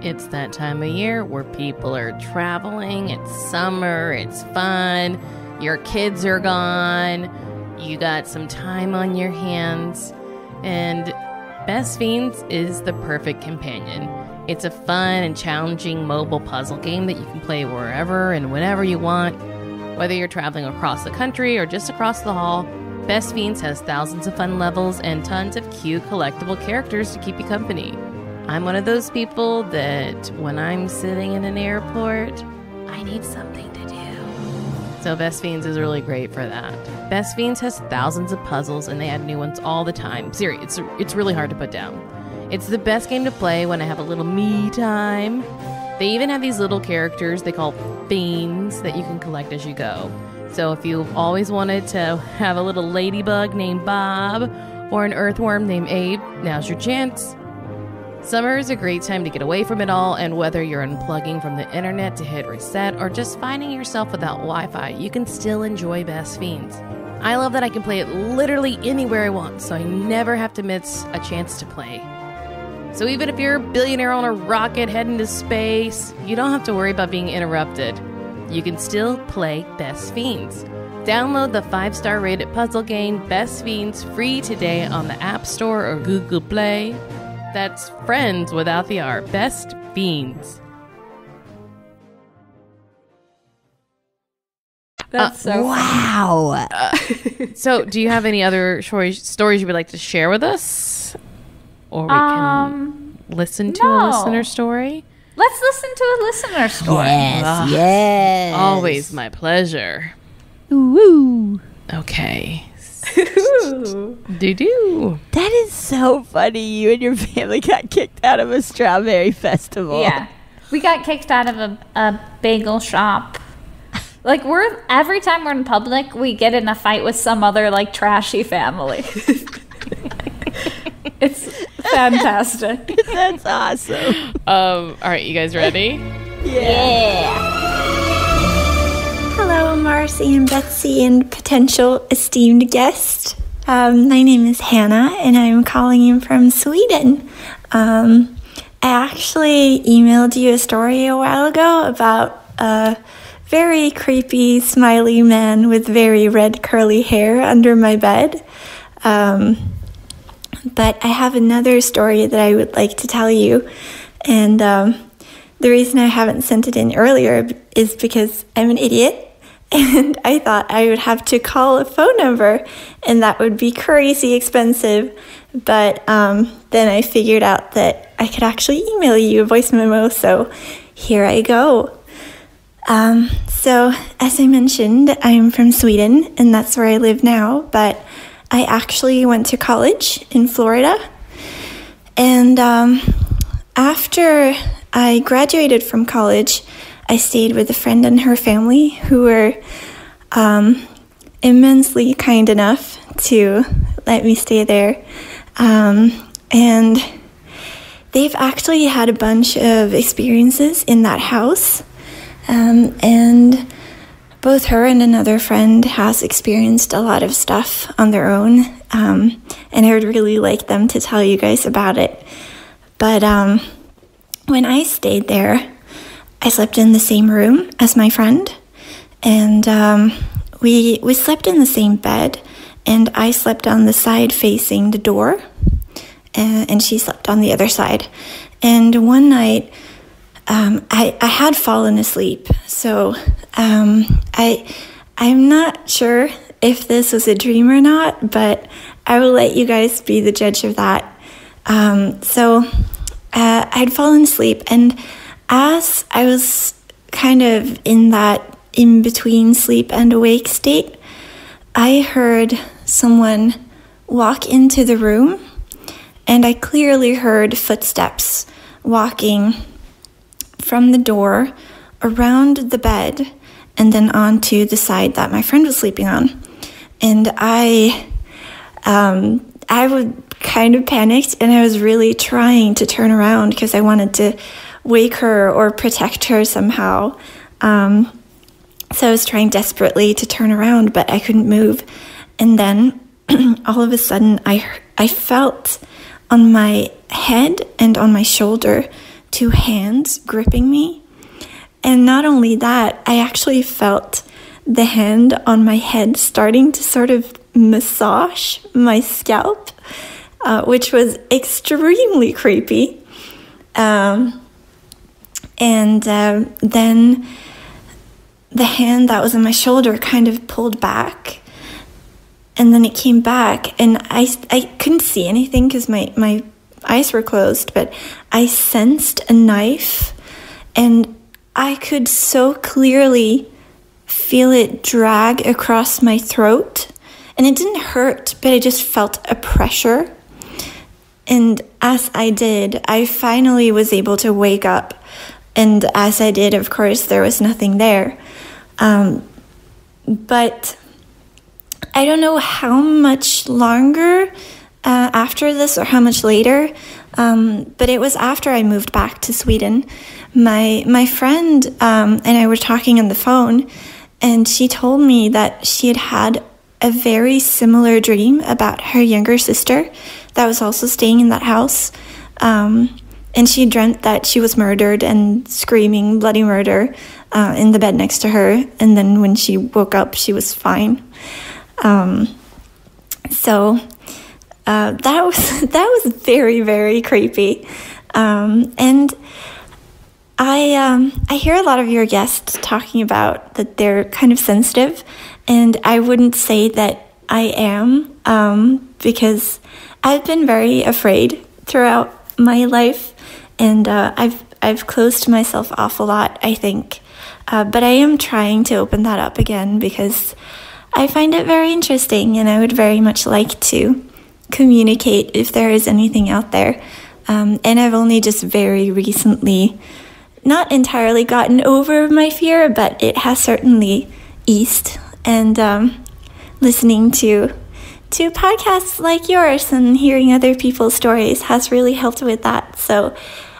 It's that time of year where people are traveling. It's summer. It's fun. Your kids are gone. You got some time on your hands. And Best Fiends is the perfect companion. It's a fun and challenging mobile puzzle game that you can play wherever and whenever you want. Whether you're traveling across the country or just across the hall, Best Fiends has thousands of fun levels and tons of cute collectible characters to keep you company. I'm one of those people that when I'm sitting in an airport, I need something to do. So Best Fiends is really great for that. Best Fiends has thousands of puzzles and they add new ones all the time. Seriously, it's really hard to put down. It's the best game to play when I have a little me time. They even have these little characters they call fiends that you can collect as you go. So if you've always wanted to have a little ladybug named Bob or an earthworm named Abe, now's your chance. Summer is a great time to get away from it all, and whether you're unplugging from the internet to hit reset or just finding yourself without Wi-Fi, you can still enjoy Best Fiends. I love that I can play it literally anywhere I want, so I never have to miss a chance to play. So even if you're a billionaire on a rocket heading to space, you don't have to worry about being interrupted. You can still play Best Fiends. Download the 5-star rated puzzle game Best Fiends free today on the App Store or Google Play. That's friends without the R. Best Fiends. That's so wow. So, do you have any other stories you would like to share with us? Or we can listen to a listener story? Let's listen to a listener story. Yes, yes. Always my pleasure. Woo. Okay. Do. That is so funny. You and your family got kicked out of a strawberry festival. Yeah. We got kicked out of a bagel shop. Like, every time we're in public, we get in a fight with some other, like, trashy family. It's fantastic. That's awesome. All right, you guys ready? Yeah. Hello, Marcy and Betsy and potential esteemed guest. My name is Hannah, and I'm calling you from Sweden. I actually emailed you a story a while ago about a very creepy, smiley man with very red curly hair under my bed. But I have another story that I would like to tell you, and the reason I haven't sent it in earlier is because I'm an idiot. And I thought I would have to call a phone number, and that would be crazy expensive. But then I figured out that I could actually email you a voice memo, so here I go. So, as I mentioned, I'm from Sweden, and that's where I live now, but I actually went to college in Florida. And after I graduated from college, I stayed with a friend and her family who were immensely kind enough to let me stay there. And they've actually had a bunch of experiences in that house. And both her and another friend has experienced a lot of stuff on their own. And I would really like them to tell you guys about it. But when I stayed there, I slept in the same room as my friend, and we slept in the same bed, and I slept on the side facing the door, and she slept on the other side. And one night, I had fallen asleep, so I I'm not sure if this was a dream or not, but I will let you guys be the judge of that. I'd fallen asleep, and as I was kind of in that in-between sleep and awake state, I heard someone walk into the room, and I clearly heard footsteps walking from the door around the bed and then onto the side that my friend was sleeping on. And I would kind of panicked, and I was really trying to turn around because I wanted to wake her or protect her somehow. So I was trying desperately to turn around, but I couldn't move. And then all of a sudden, I felt on my head and on my shoulder 2 hands gripping me. And not only that, I actually felt the hand on my head starting to sort of massage my scalp, which was extremely creepy. Then the hand that was on my shoulder kind of pulled back, and then it came back, and I couldn't see anything because my eyes were closed, but I sensed a knife, and I could so clearly feel it drag across my throat, and it didn't hurt, but I just felt a pressure. And as I did, I finally was able to wake up. And as I did, of course, there was nothing there. But I don't know how much longer after this or how much later, but it was after I moved back to Sweden. My friend and I were talking on the phone, and she told me that she had a very similar dream about her younger sister that was also staying in that house. And she dreamt that she was murdered and screaming bloody murder in the bed next to her. And then when she woke up, she was fine. So that was very, very creepy. And I hear a lot of your guests talking about that they're kind of sensitive, and I wouldn't say that I am, because I've been very afraid throughout my life, and I've closed myself off a lot, I think. But I am trying to open that up again because I find it very interesting, and I would very much like to communicate if there is anything out there. And I've only just very recently not entirely gotten over my fear, but it has certainly eased. And listening to podcasts like yours and hearing other people's stories has really helped with that. So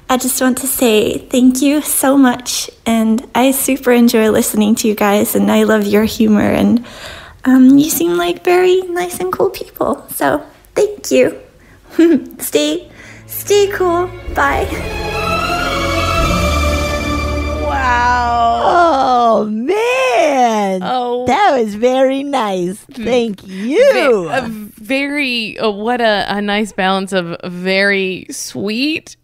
I just want to say thank you so much. And I super enjoy listening to you guys, and I love your humor, and you seem like very nice and cool people. So thank you. Stay cool. Bye. Wow. Oh, man. Oh. That was very nice. Thank you. What a nice balance of a very sweet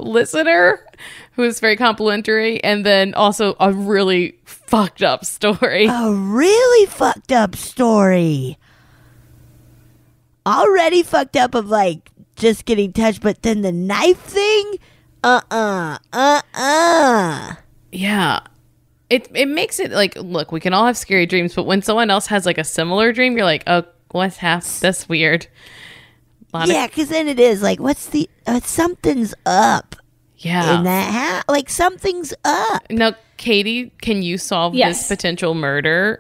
listener who is very complimentary, and then also a really fucked up story. A really fucked up story. Already fucked up of like just getting touched, but then the knife thing? Yeah. It makes it like, look, we can all have scary dreams, but when someone else has like a similar dream, you're like, oh, what's that's weird. Yeah, because then it is like, what's the something's up. Yeah. In that house, like something's up. Now, Katie, can you solve this potential murder?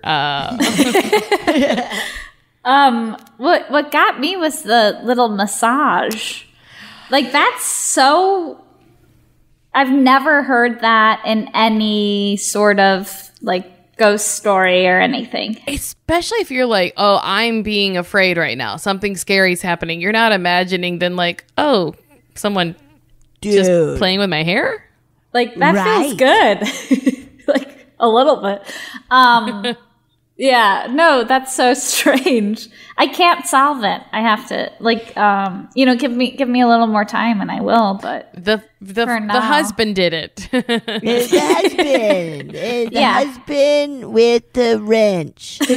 What got me was the little massage. Like, that's so... I've never heard that in any sort of, like, ghost story or anything. Especially if you're like, oh, I'm being afraid right now. Something scary's happening. You're not imagining then, like, oh, someone just playing with my hair? Like, that feels good. Like, a little bit. Yeah, no, that's so strange. I can't solve it. I have to give me a little more time and I will, but the husband did it. It's the husband. It's the husband with the wrench. the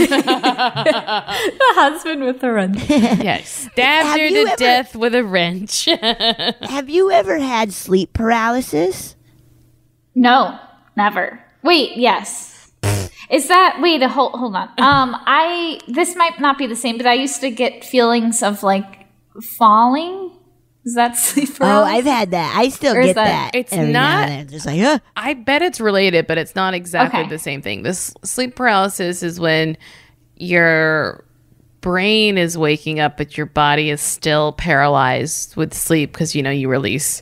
husband with the wrench. Yes, stabbed her to death with a wrench. Have you ever had sleep paralysis? No, never. Wait, yes. Is that hold on. This might not be the same, but I used to get feelings of like falling. Is that sleep paralysis? Oh, I've had that. I still get that. It's every not. now and then. Just like, I bet it's related, but it's not exactly the same thing. This sleep paralysis is when your brain is waking up, but your body is still paralyzed with sleep because you release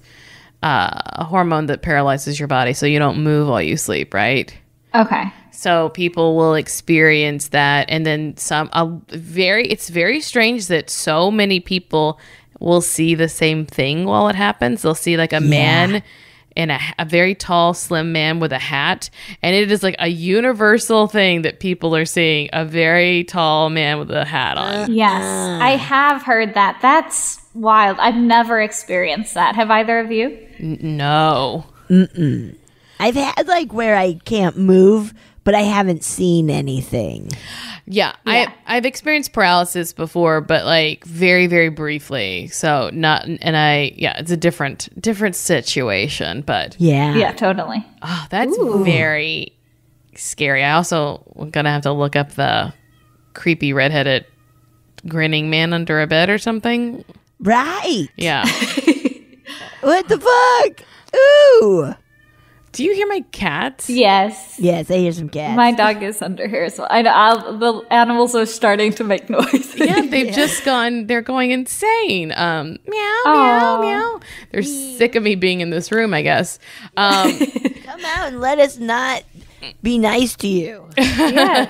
a hormone that paralyzes your body, so you don't move while you sleep, right? Okay. So people will experience that, and then it's very strange that so many people will see the same thing while it happens. They'll see like a man and a very tall, slim man with a hat, and it is like a universal thing that people are seeing a very tall man with a hat on. Yes, I have heard that. That's wild. I've never experienced that. Have either of you? No. Mm-mm. I've had like where I can't move, but I haven't seen anything. Yeah. I've experienced paralysis before, but like very, very briefly. So it's a different situation, but yeah, totally. Oh, that's very scary. I also am gonna have to look up the creepy redheaded grinning man under a bed or something. Right. Yeah. What the fuck? Ooh. Do you hear my cats? Yes. Yes, I hear some cats. My dog is under here as well. The animals are starting to make noise. Yeah, they've just they're going insane. Meow, meow, meow. They're sick of me being in this room, I guess. Come out and let us not be nice to you. Yeah.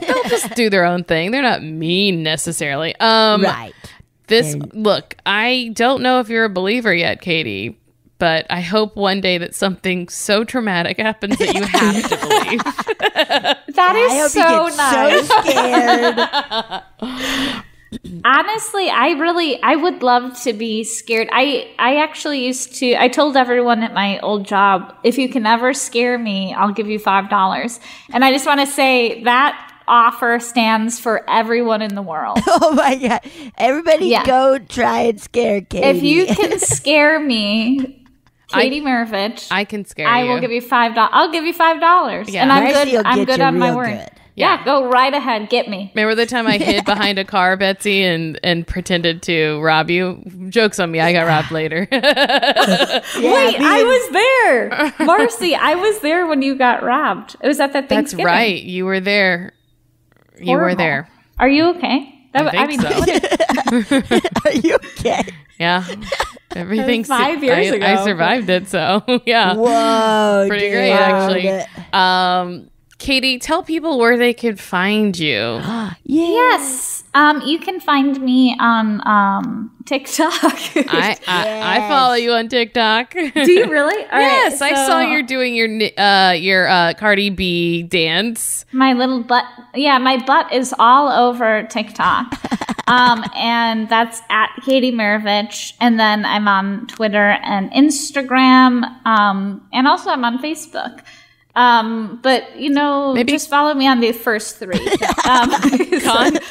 They'll just do their own thing. They're not mean necessarily. Right. Look, I don't know if you're a believer yet, Katie, but I hope one day that something so traumatic happens that you have to believe. That is so nice. So scared. Honestly, I would love to be scared. I actually I told everyone at my old job, if you can ever scare me, I'll give you $5. And I just want to say that offer stands for everyone in the world. Oh my God. Everybody go try and scare Katie. If you can scare me, Katie Maravich, I can scare you. I will give you $5. I'll give you $5. Yeah. And I'm good on my word. Good. Yeah, go right ahead. Get me. Remember the time I hid behind a car, Betsy, and pretended to rob you? Joke's on me. I got robbed later. Wait, I was there. Marcy, I was there when you got robbed. It was at that Thanksgiving. That's right. You were there. You were there. Are you okay? I think so. Are you okay? Yeah. Everything's 5 years ago. I survived it, so yeah. Whoa. Pretty great, actually. Katie, tell people where they can find you. Yes. You can find me on TikTok. I follow you on TikTok. Do you really? Yes, I saw you're doing your Cardi B dance. My little butt. Yeah, my butt is all over TikTok. And that's at Katie Maravich. And then I'm on Twitter and Instagram. And also I'm on Facebook. But maybe just follow me on the first three.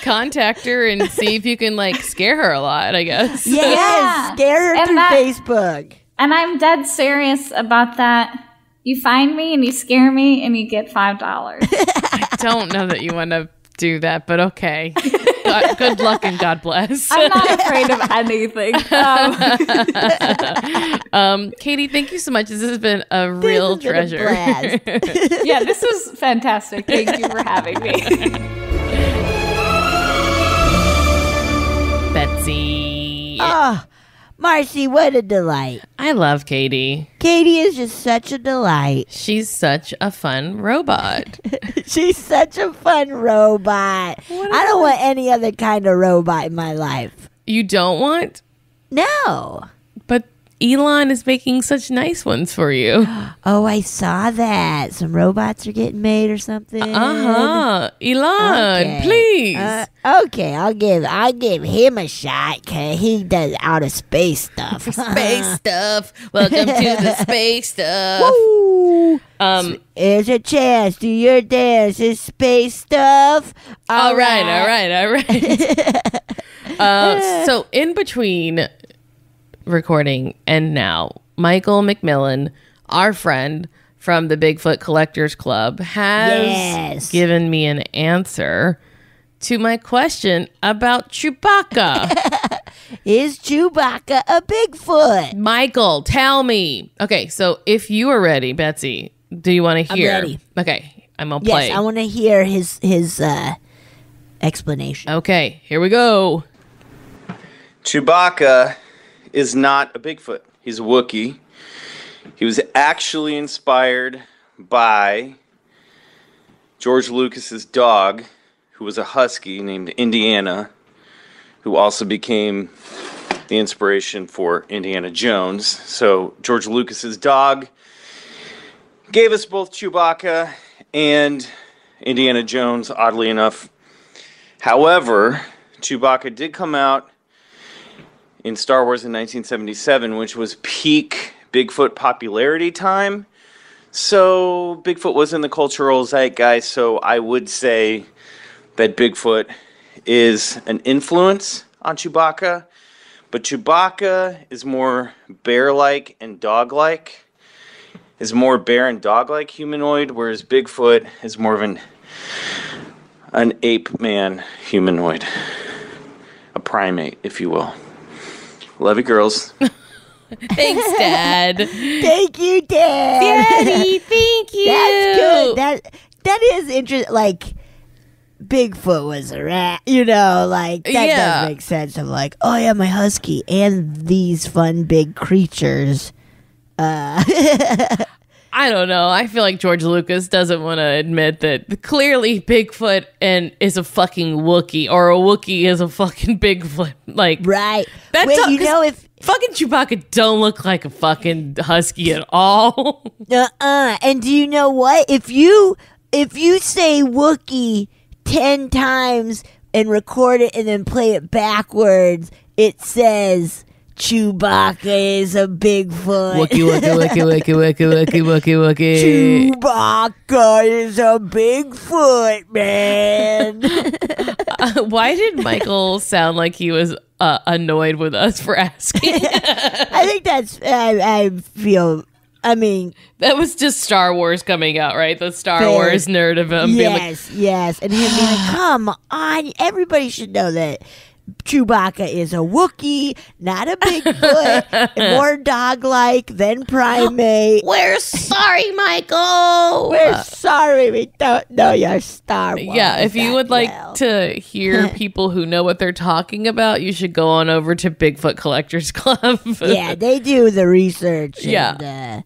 Contact her and see if you can scare her a lot, I guess. Yes, scare her through Facebook. And I'm dead serious about that. You find me and you scare me and you get $5. I don't know that you want to do that, but okay. Good luck and God bless. I'm not afraid of anything. Katie, thank you so much. This has been a real treasure. Yeah, this was fantastic. Thank you for having me. Betsy. Oh, Marcy, what a delight. I love Katie. Katie is just such a delight. She's such a fun robot. She's such a fun robot. I don't want any other kind of robot in my life. You don't want? No. But Elon is making such nice ones for you. Oh, I saw that. Some robots are getting made or something. Elon, Okay. please. Okay, I'll give him a shot because he does outer space stuff. Space stuff. Welcome to the space stuff. Woo! There's a chance. Do your dance. It's space stuff. All right. So in between recording and now, Michael McMillan, our friend from the Bigfoot Collectors Club, has given me an answer to my question about Chewbacca. Is Chewbacca a Bigfoot? Michael, tell me. Okay, so if you are ready, Betsy, do you want to hear? I'm ready. Okay, I'm going to play. Yes, I want to hear his explanation. Okay, here we go. Chewbacca is not a Bigfoot. He's a Wookiee. He was actually inspired by George Lucas's dog, who was a husky named Indiana, who also became the inspiration for Indiana Jones. So George Lucas's dog gave us both Chewbacca and Indiana Jones, oddly enough. However, Chewbacca did come out in Star Wars in 1977, which was peak Bigfoot popularity time. So Bigfoot was in the cultural zeitgeist, so I would say that Bigfoot is an influence on Chewbacca, but Chewbacca is more bear-like and dog-like, is more bear and dog-like humanoid, whereas Bigfoot is more of an ape-man humanoid, a primate, if you will. Love you, girls. Thanks, Dad. Thank you, Dad. Daddy, thank you. That's good. That is interesting. Like, Bigfoot was a rat, like, that does make sense. Of like, oh yeah, my husky and these fun big creatures. I don't know. I feel like George Lucas doesn't want to admit that clearly Bigfoot is a fucking Wookiee, or a Wookiee is a fucking Bigfoot. Like, right. That's Wait, if fucking Chewbacca don't look like a fucking husky at all. And do you know what? If you say Wookiee 10 times and record it and then play it backwards, it says Chewbacca is a Bigfoot. Wookie, wookie, wookie, wookie, wookie, wookie, wookie, wookie. Chewbacca is a Bigfoot, man. Why did Michael sound like he was annoyed with us for asking? I think that's, I feel, I mean, that was just Star Wars coming out, right? The Star Wars nerd of him being like, yes. And him being like, come on, everybody should know that Chewbacca is a Wookiee, not a Bigfoot, and more dog-like than primate. we're sorry, Michael. We're sorry, we don't know your Star Wars. Yeah, if you would like well. to hear people who know what they're talking about, you should go on over to Bigfoot Collectors Club. Yeah, they do the research. Yeah. And,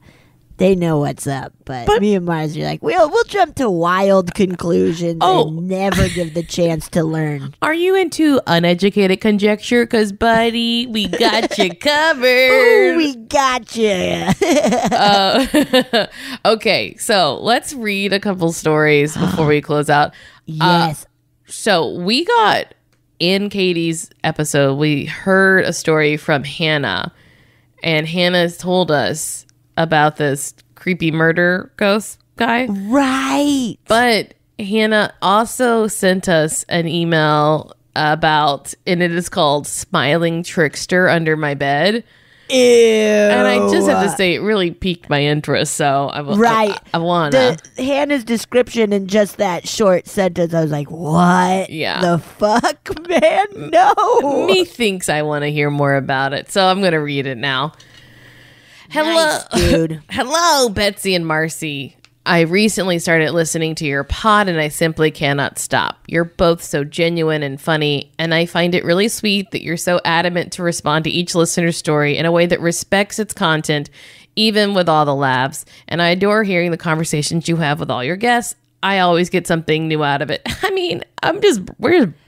they know what's up, but me and Mars are like, we'll jump to wild conclusions and never give the chance to learn. Are you into uneducated conjecture? Because, buddy, we got you covered. Ooh, we got you. Okay, so let's read a couple stories before we close out. Yes. So we got, in Katie's episode, we heard a story from Hannah, and Hannah told us about this creepy murder ghost guy. Right. But Hannah also sent us an email about, and it is called Smiling Trickster Under My Bed. Ew. And I just have to say, it really piqued my interest. So I want to. Hannah's description in just that short sentence, I was like, what the fuck, man? No. Methinks I want to hear more about it. So I'm going to read it now. Hello, nice, dude. Hello, Betsy and Marcy. I recently started listening to your pod and I simply cannot stop. You're both so genuine and funny, and I find it really sweet that you're so adamant to respond to each listener's story in a way that respects its content, even with all the laughs. And I adore hearing the conversations you have with all your guests. I always get something new out of it. I mean, we're just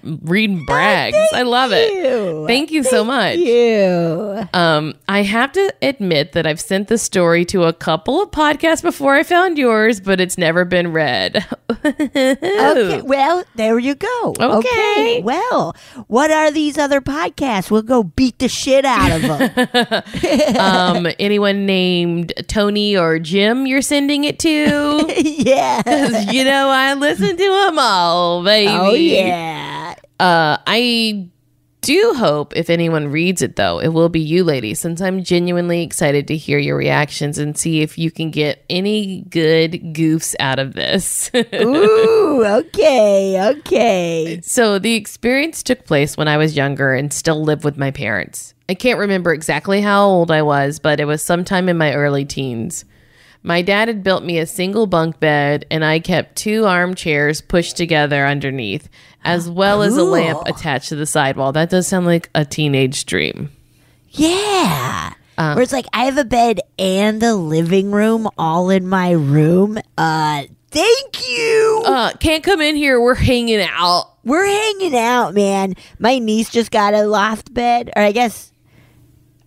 reading brags. I love it. Thank you so much. I have to admit that I've sent the story to a couple of podcasts before I found yours, but it's never been read. Okay, well, there you go. Okay. Well, what are these other podcasts? We'll go beat the shit out of them. Anyone named Tony or Jim you're sending it to? Yeah. Because, I listen to them all, baby. Oh, yeah. I do hope if anyone reads it, though, it will be you, ladies, since I'm genuinely excited to hear your reactions and see if you can get any good goofs out of this. Ooh, okay. So the experience took place when I was younger and still lived with my parents. I can't remember exactly how old I was, but it was sometime in my early teens. My dad had built me a single bunk bed, and I kept 2 armchairs pushed together underneath, as well as a lamp attached to the sidewall. That does sound like a teenage dream. Yeah. Where it's like, I have a bed and a living room all in my room. Thank you. Can't come in here. We're hanging out. We're hanging out, man. My niece just got a loft bed, or I guess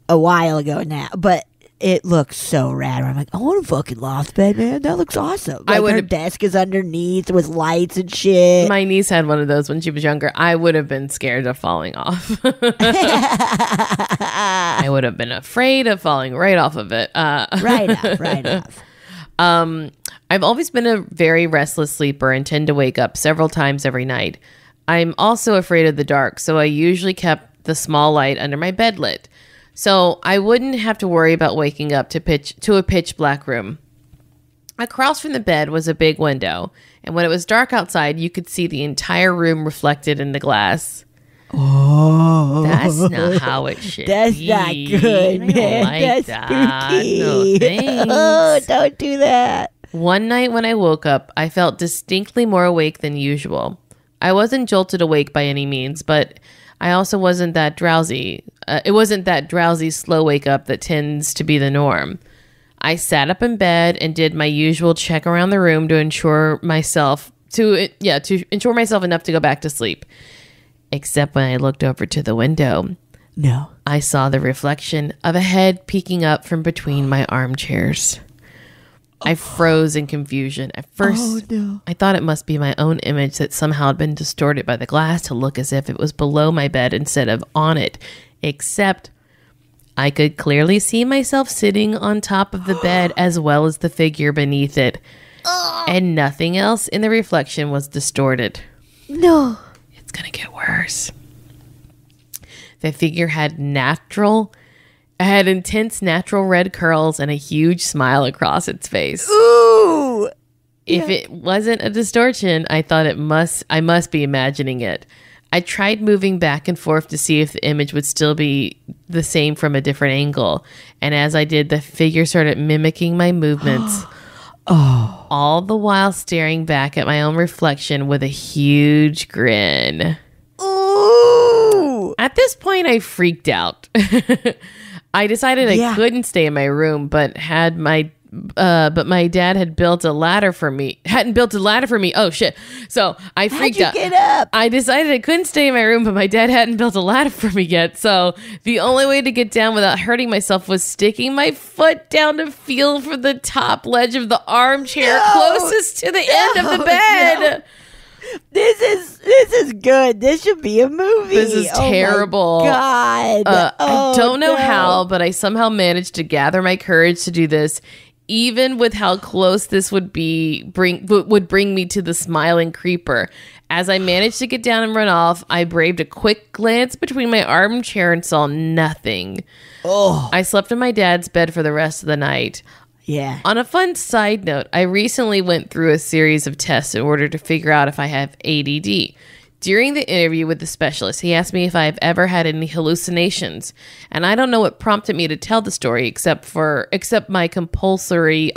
a while ago now, but it looks so rad. I'm like, I want a fucking loft bed, man. That looks awesome. Like, her desk is underneath with lights and shit. My niece had one of those when she was younger. I would have been scared of falling off. I would have been afraid of falling right off of it. Right off. I've always been a very restless sleeper and tend to wake up several times every night. I'm also afraid of the dark, so I usually kept the small light under my bed lit. So I wouldn't have to worry about waking up to a pitch black room. Across from the bed was a big window, and when it was dark outside, you could see the entire room reflected in the glass. Oh, that's not how it should that's be. Not good, man. Like that's spooky. No, thanks. Oh, don't do that. One night when I woke up, I felt distinctly more awake than usual. I wasn't jolted awake by any means, but I also wasn't that drowsy. It wasn't that drowsy, slow wake up that tends to be the norm. I sat up in bed and did my usual check around the room to ensure myself enough to go back to sleep. Except when I looked over to the window. No. I saw the reflection of a head peeking up from between my armchairs. I froze in confusion. At first, I thought it must be my own image that somehow had been distorted by the glass to look as if it was below my bed instead of on it. Except I could clearly see myself sitting on top of the bed as well as the figure beneath it. And nothing else in the reflection was distorted. No. It's going to get worse. The figure had intense natural red curls and a huge smile across its face. Ooh! If it wasn't a distortion, I thought I must be imagining it. I tried moving back and forth to see if the image would still be the same from a different angle. And as I did, the figure started mimicking my movements. All the while staring back at my own reflection with a huge grin. Ooh! At this point, I freaked out. I decided I couldn't stay in my room, but my dad had built a ladder for me. Oh shit! So I freaked out. Get up. I decided I couldn't stay in my room, but my dad hadn't built a ladder for me yet. So the only way to get down without hurting myself was sticking my foot down to feel for the top ledge of the armchair closest to the end of the bed. No. This is good. This should be a movie. This is terrible. My God. I don't know how, but I somehow managed to gather my courage to do this, even with how close this would bring me to the smiling creeper. As I managed to get down and run off, I braved a quick glance between my armchair and saw nothing. I slept in my dad's bed for the rest of the night. Yeah. On a fun side note, I recently went through a series of tests in order to figure out if I have ADD. During the interview with the specialist, he asked me if I've ever had any hallucinations, and I don't know what prompted me to tell the story except my compulsory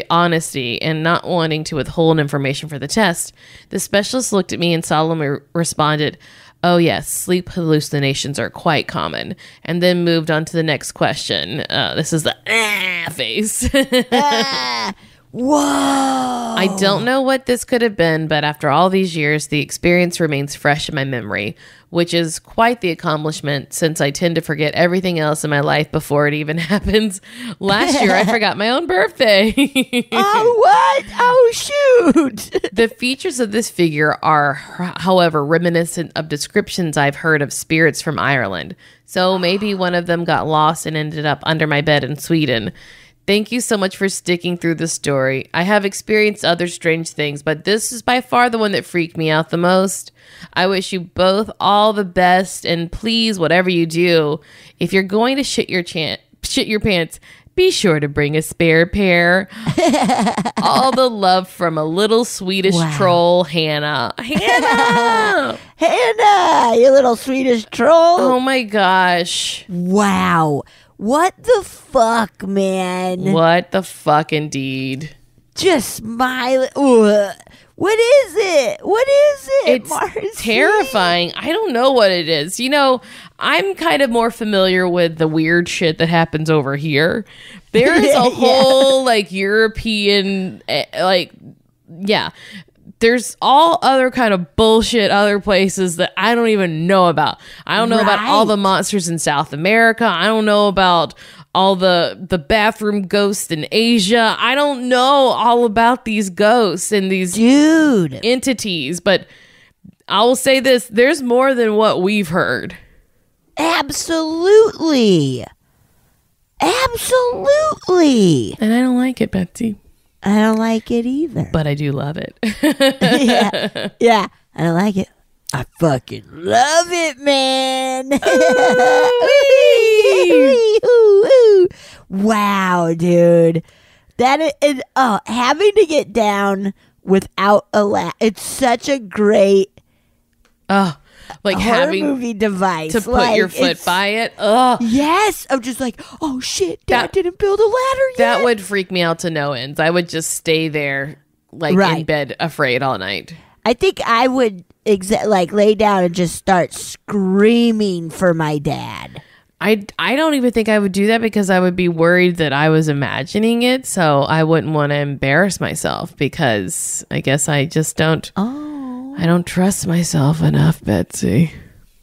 honesty and not wanting to withhold information for the test. The specialist looked at me and solemnly responded, "Oh yes, sleep hallucinations are quite common," and then moved on to the next question. This is the face. Whoa. I don't know what this could have been, but after all these years, the experience remains fresh in my memory, which is quite the accomplishment since I tend to forget everything else in my life before it even happens. Last year, I forgot my own birthday. Oh, what? Oh, shoot. The features of this figure are, however, reminiscent of descriptions I've heard of spirits from Ireland. So maybe one of them got lost and ended up under my bed in Sweden. Thank you so much for sticking through the story. I have experienced other strange things, but this is by far the one that freaked me out the most. I wish you both all the best, and please, whatever you do, if you're going to shit your pants, be sure to bring a spare pair. All the love from a little Swedish troll, Hannah. Hannah! Hannah, you little Swedish troll. Oh my gosh. Wow. What the fuck, man? What the fuck, indeed. Just smile. Ugh. What is it? What is it? It's Marcy? terrifying. I don't know what it is. You know, I'm kind of more familiar with the weird shit that happens over here. There is a whole like European, there's all other kind of bullshit other places that I don't even know about. I don't know about all the monsters in South America. I don't know about all the bathroom ghosts in Asia. I don't know all about these ghosts and these entities, but I will say this, there's more than what we've heard. Absolutely. Absolutely. And I don't like it, Betsy. I don't like it either. But I do love it. Yeah. I don't like it. I fucking love it, man. Wow, dude. That is, having to get down without a laugh. It's such a great like horror having movie device to put your foot by it. Ugh. Yes. I'm just like, oh shit, Dad didn't build a ladder yet. That would freak me out to no ends. I would just stay there like in bed afraid all night. I think I would lay down and just start screaming for my dad. I don't even think I would do that because I would be worried that I was imagining it. So I wouldn't want to embarrass myself because I guess I just don't. I don't trust myself enough, Betsy.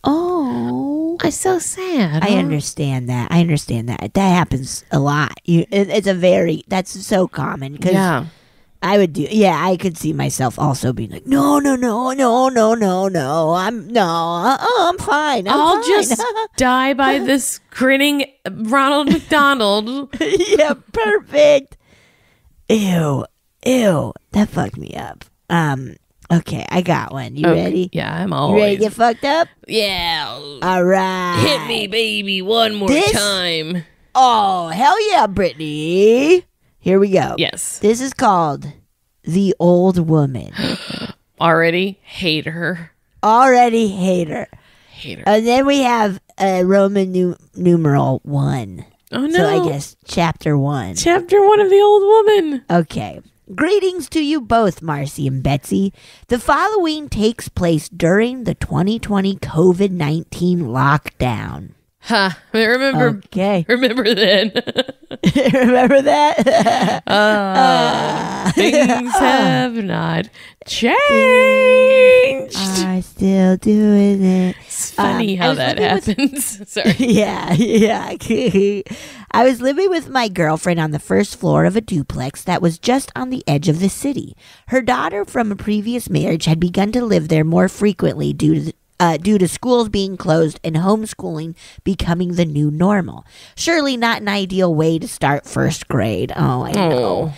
Oh. I'm so sad. I understand that. That happens a lot. That's so common. Yeah. I would do. Yeah, I could see myself also being like, no. I'm fine. I'll just die by this grinning Ronald McDonald. Yeah, perfect. Ew. That fucked me up. Okay, I got one. You ready? Yeah, I'm always. You ready to get fucked up? Yeah. All right. Hit me, baby, one more time. Oh, hell yeah, Brittany. Here we go. Yes. This is called The Old Woman. Already hate her. Hate her. And then we have Roman numeral 1. Oh, no. So I guess chapter 1. Chapter 1 of The Old Woman. Okay. Greetings to you both, Marcy and Betsy. The following takes place during the 2020 COVID-19 lockdown. Ha! Remember then. Remember that? Things have not changed. Are still doing it. It's funny how that happens. Sorry. Yeah. I was living with my girlfriend on the first floor of a duplex that was just on the edge of the city. Her daughter from a previous marriage had begun to live there more frequently due to schools being closed and homeschooling becoming the new normal. Surely not an ideal way to start first grade. Oh, I know.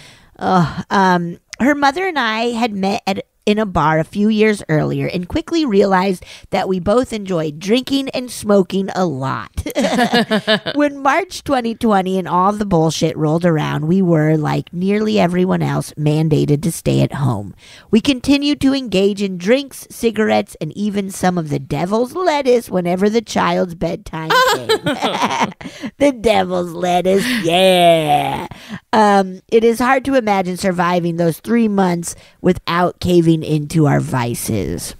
Her mother and I had met in a bar a few years earlier and quickly realized that we both enjoyed drinking and smoking a lot. When March 2020 and all the bullshit rolled around, we were, like nearly everyone else, mandated to stay at home. We continued to engage in drinks, cigarettes, and even some of the devil's lettuce whenever the child's bedtime came. The devil's lettuce, yeah. It is hard to imagine surviving those 3 months without caving into our vices.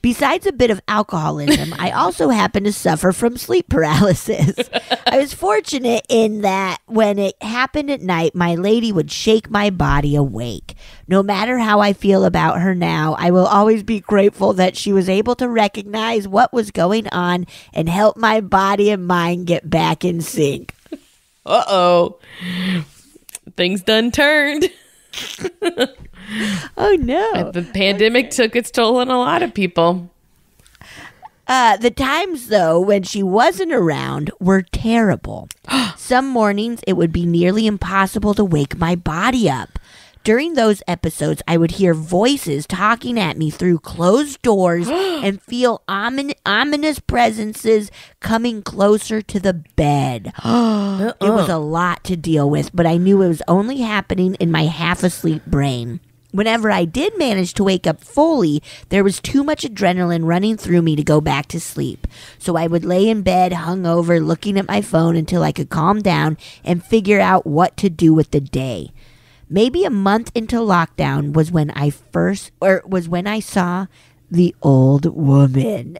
Besides a bit of alcoholism, I also happen to suffer from sleep paralysis. I was fortunate in that when it happened at night, my lady would shake my body awake. No matter how I feel about her now, I will always be grateful that she was able to recognize what was going on and help my body and mind get back in sync. Uh-oh. Things done turned. Oh, no. The pandemic took its toll on a lot of people. The times, though, when she wasn't around were terrible. Some mornings, it would be nearly impossible to wake my body up. During those episodes, I would hear voices talking at me through closed doors and feel ominous presences coming closer to the bed. It was a lot to deal with, but I knew it was only happening in my half-asleep brain. Whenever I did manage to wake up fully, there was too much adrenaline running through me to go back to sleep. So I would lay in bed, hungover, looking at my phone until I could calm down and figure out what to do with the day. Maybe a month into lockdown was when I saw the old woman.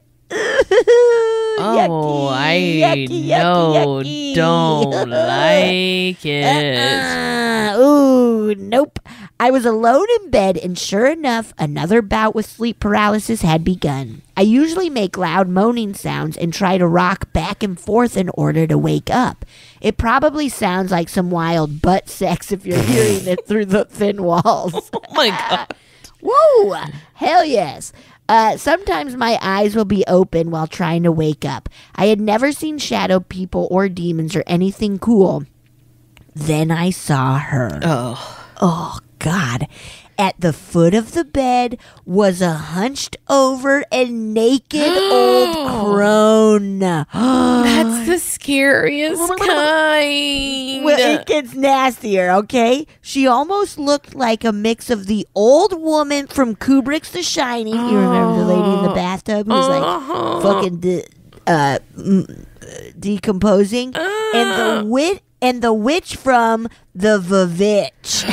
Oh, yucky, don't like it. Ooh, nope. I was alone in bed, and sure enough, another bout with sleep paralysis had begun. I usually make loud moaning sounds and try to rock back and forth in order to wake up. It probably sounds like some wild butt sex if you're hearing it through the thin walls. Oh, my God. Whoa! Hell yes. Sometimes my eyes will be open while trying to wake up. I had never seen shadow people or demons or anything cool. Then I saw her. Oh, God. At the foot of the bed was a hunched over and naked old crone. That's the scariest kind. Well, it gets nastier, okay? She almost looked like a mix of the old woman from Kubrick's The Shining. You remember the lady in the bathtub who's like fucking decomposing? And the witch from The Vavitch.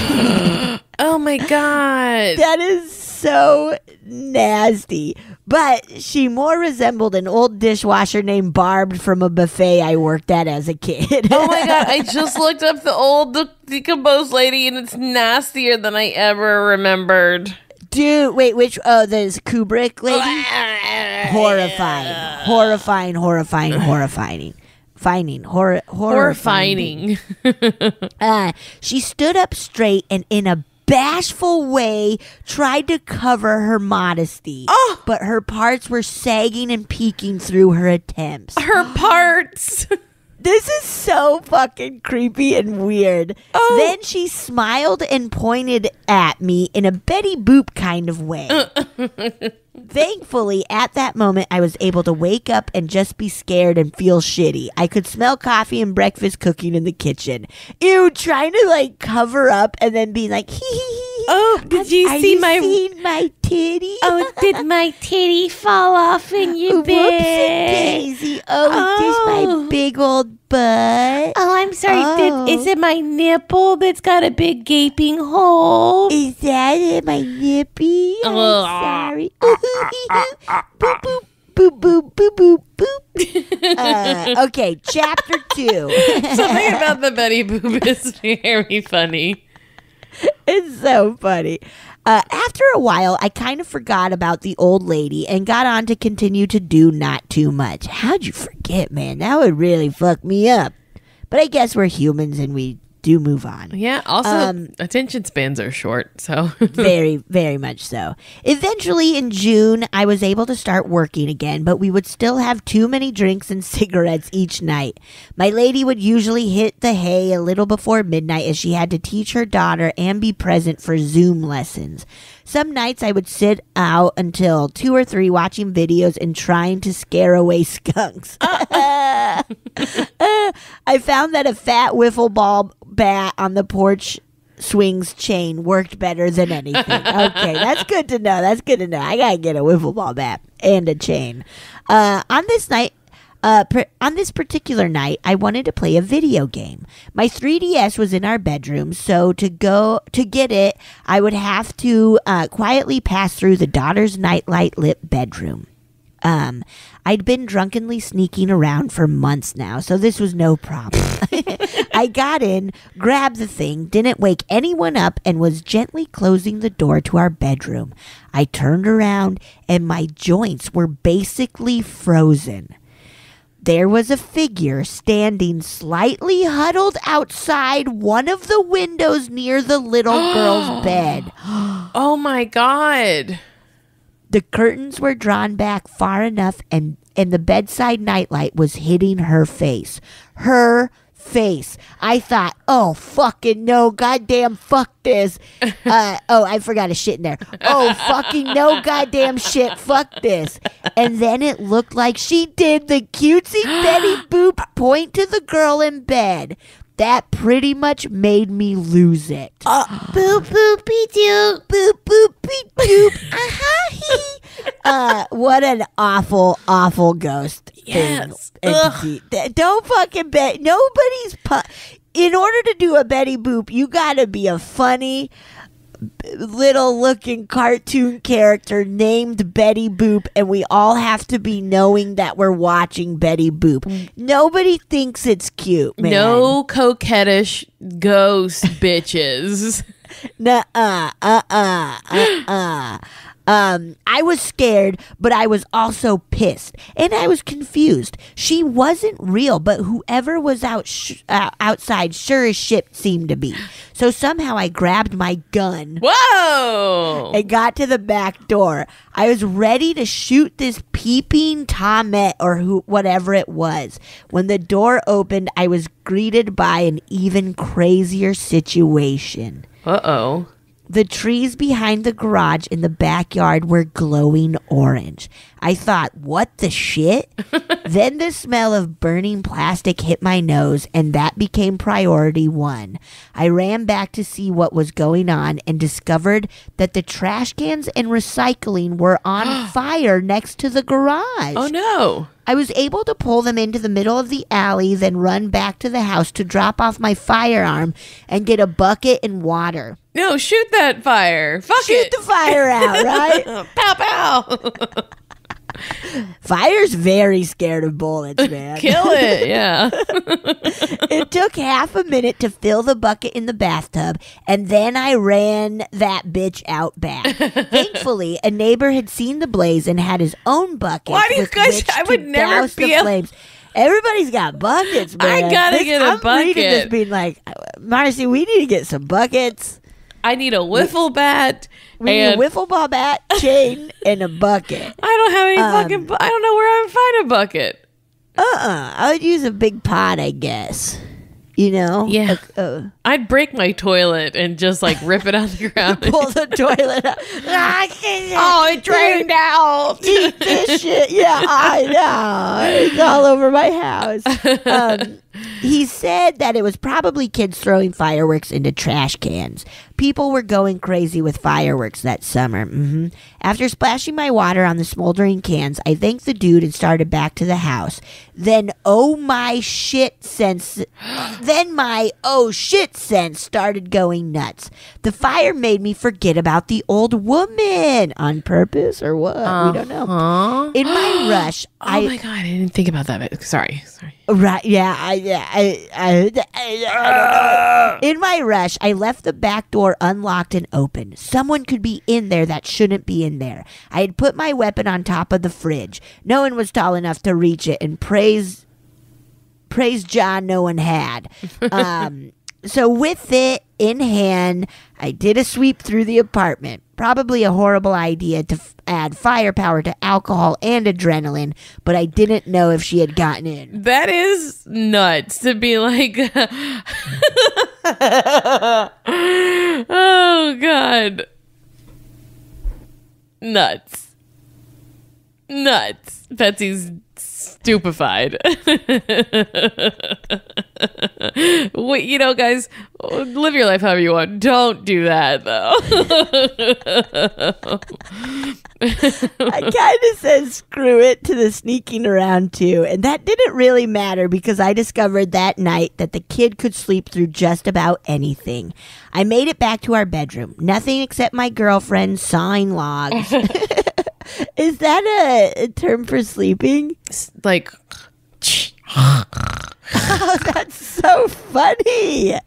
Oh, my God. That is so nasty. But she more resembled an old dishwasher named Barb from a buffet I worked at as a kid. Oh, my God. I just looked up the old decomposed lady, and it's nastier than I ever remembered. Dude, wait, which? Oh, there's Kubrick lady? Horrifying. Horrifying. She stood up straight and in a bashful way tried to cover her modesty. But her parts were sagging and peeking through her attempts. Her parts. This is so fucking creepy and weird. Then she smiled and pointed at me in a Betty Boop kind of way. Thankfully, at that moment, I was able to wake up and just be scared and feel shitty. I could smell coffee and breakfast cooking in the kitchen. Ew, trying to like cover up and then be like, hee hee hee. Oh, did you see my titty? Oh, did my titty fall off in your bed? Whoopsie daisy. Oh, is this my big old butt? Oh, I'm sorry. Is it my nipple that's got a big gaping hole? Is that my nippy? I'm sorry. Boop, boop, boop, boop, boop, boop, boop. Okay, chapter 2. Something about the Betty Boop is very funny. It's so funny. After a while, I kind of forgot about the old lady and got on to continue to do not too much. How'd you forget, man? That would really fuck me up. But I guess we're humans and we do move on. Yeah, also attention spans are short, so. Very, very much so. Eventually, in June, I was able to start working again, but we would still have too many drinks and cigarettes each night. My lady would usually hit the hay a little before midnight as she had to teach her daughter and be present for Zoom lessons. Some nights I would sit out until 2 or 3 watching videos and trying to scare away skunks. I found that a fat wiffle ball bat on the porch swings chain worked better than anything. Okay, that's good to know. I gotta get a wiffle ball bat and a chain. On this night, On this particular night, I wanted to play a video game. My 3DS was in our bedroom, so to get it, I would have to quietly pass through the daughter's nightlight lit bedroom. I'd been drunkenly sneaking around for months now, so this was no problem. I got in, grabbed the thing, didn't wake anyone up, and was gently closing the door to our bedroom. I turned around, and my joints were basically frozen. There was a figure standing slightly huddled outside one of the windows near the little girl's bed. Oh my God. The curtains were drawn back far enough, and the bedside nightlight was hitting her face. Her face. I thought, oh, fucking no, goddamn, fuck this. I forgot a shit in there. Oh, fucking no, goddamn shit, fuck this. And then it looked like she did the cutesy Betty Boop point to the girl in bed. That pretty much made me lose it. Boop, boopy doo, boop, boopy doop. What an awful, awful ghost. Yes. Entity. Don't fucking bet. In order to do a Betty Boop, you gotta be a funny little looking cartoon character named Betty Boop, and we all have to be knowing that we're watching Betty Boop. Nobody thinks it's cute, man. No coquettish ghost bitches. I was scared, but I was also pissed, and I was confused. She wasn't real, but whoever was outside sure as shit seemed to be. So somehow I grabbed my gun. Whoa! And got to the back door. I was ready to shoot this peeping Tomette or whatever it was. When the door opened, I was greeted by an even crazier situation. Uh-oh. The trees behind the garage in the backyard were glowing orange. I thought, what the shit? Then the smell of burning plastic hit my nose, and that became priority one. I ran back to see what was going on and discovered that the trash cans and recycling were on fire next to the garage. Oh, no. I was able to pull them into the middle of the alley, then run back to the house to drop off my firearm and get a bucket and water. No, shoot that fire. Fuck Shoot it. the fire out, right? Pow, pow. Fire's very scared of bullets, man. Kill it, yeah. It took half a minute to fill the bucket in the bathtub, and then I ran that bitch out back. Thankfully, a neighbor had seen the blaze and had his own bucket. Why do you with guys? which I to would never douse be the able. flames. Everybody's got buckets, man. I gotta get a I'm reading this bucket. being like, Marcy, we need to get some buckets. I need a wiffle bat. We need a wiffle ball bat, chain, and a bucket. I don't have any fucking. I don't know where I would find a bucket. I would use a big pot, I guess. You know? Yeah. I'd break my toilet and just like rip it on the ground. Pull the toilet out. Oh, it drained out. Eat this shit. Yeah, I know. It's all over my house. He said that it was probably kids throwing fireworks into trash cans. People were going crazy with fireworks that summer. After splashing my water on the smoldering cans, I thanked the dude and started back to the house. Then my oh shit sense started going nuts. The fire made me forget about the old woman on purpose or what? We don't know. In my rush, Oh my god, I didn't think about that. Sorry. Right, yeah, I don't know. In my rush, I left the back door unlocked and open. Someone could be in there that shouldn't be in there. I had put my weapon on top of the fridge. No one was tall enough to reach it, and praise John, no one had. So with it in hand, I did a sweep through the apartment. Probably a horrible idea to add firepower to alcohol and adrenaline, but I didn't know if she had gotten in. That is nuts to be like, oh god. Nuts. Betsy's stupefied. Wait, guys, live your life however you want. Don't do that, though. I kind of said screw it to the sneaking around too, and that didn't really matter because I discovered that night that the kid could sleep through just about anything. I made it back to our bedroom. Nothing except my girlfriend sawing logs. Is that a term for sleeping? Like, Oh, that's so funny.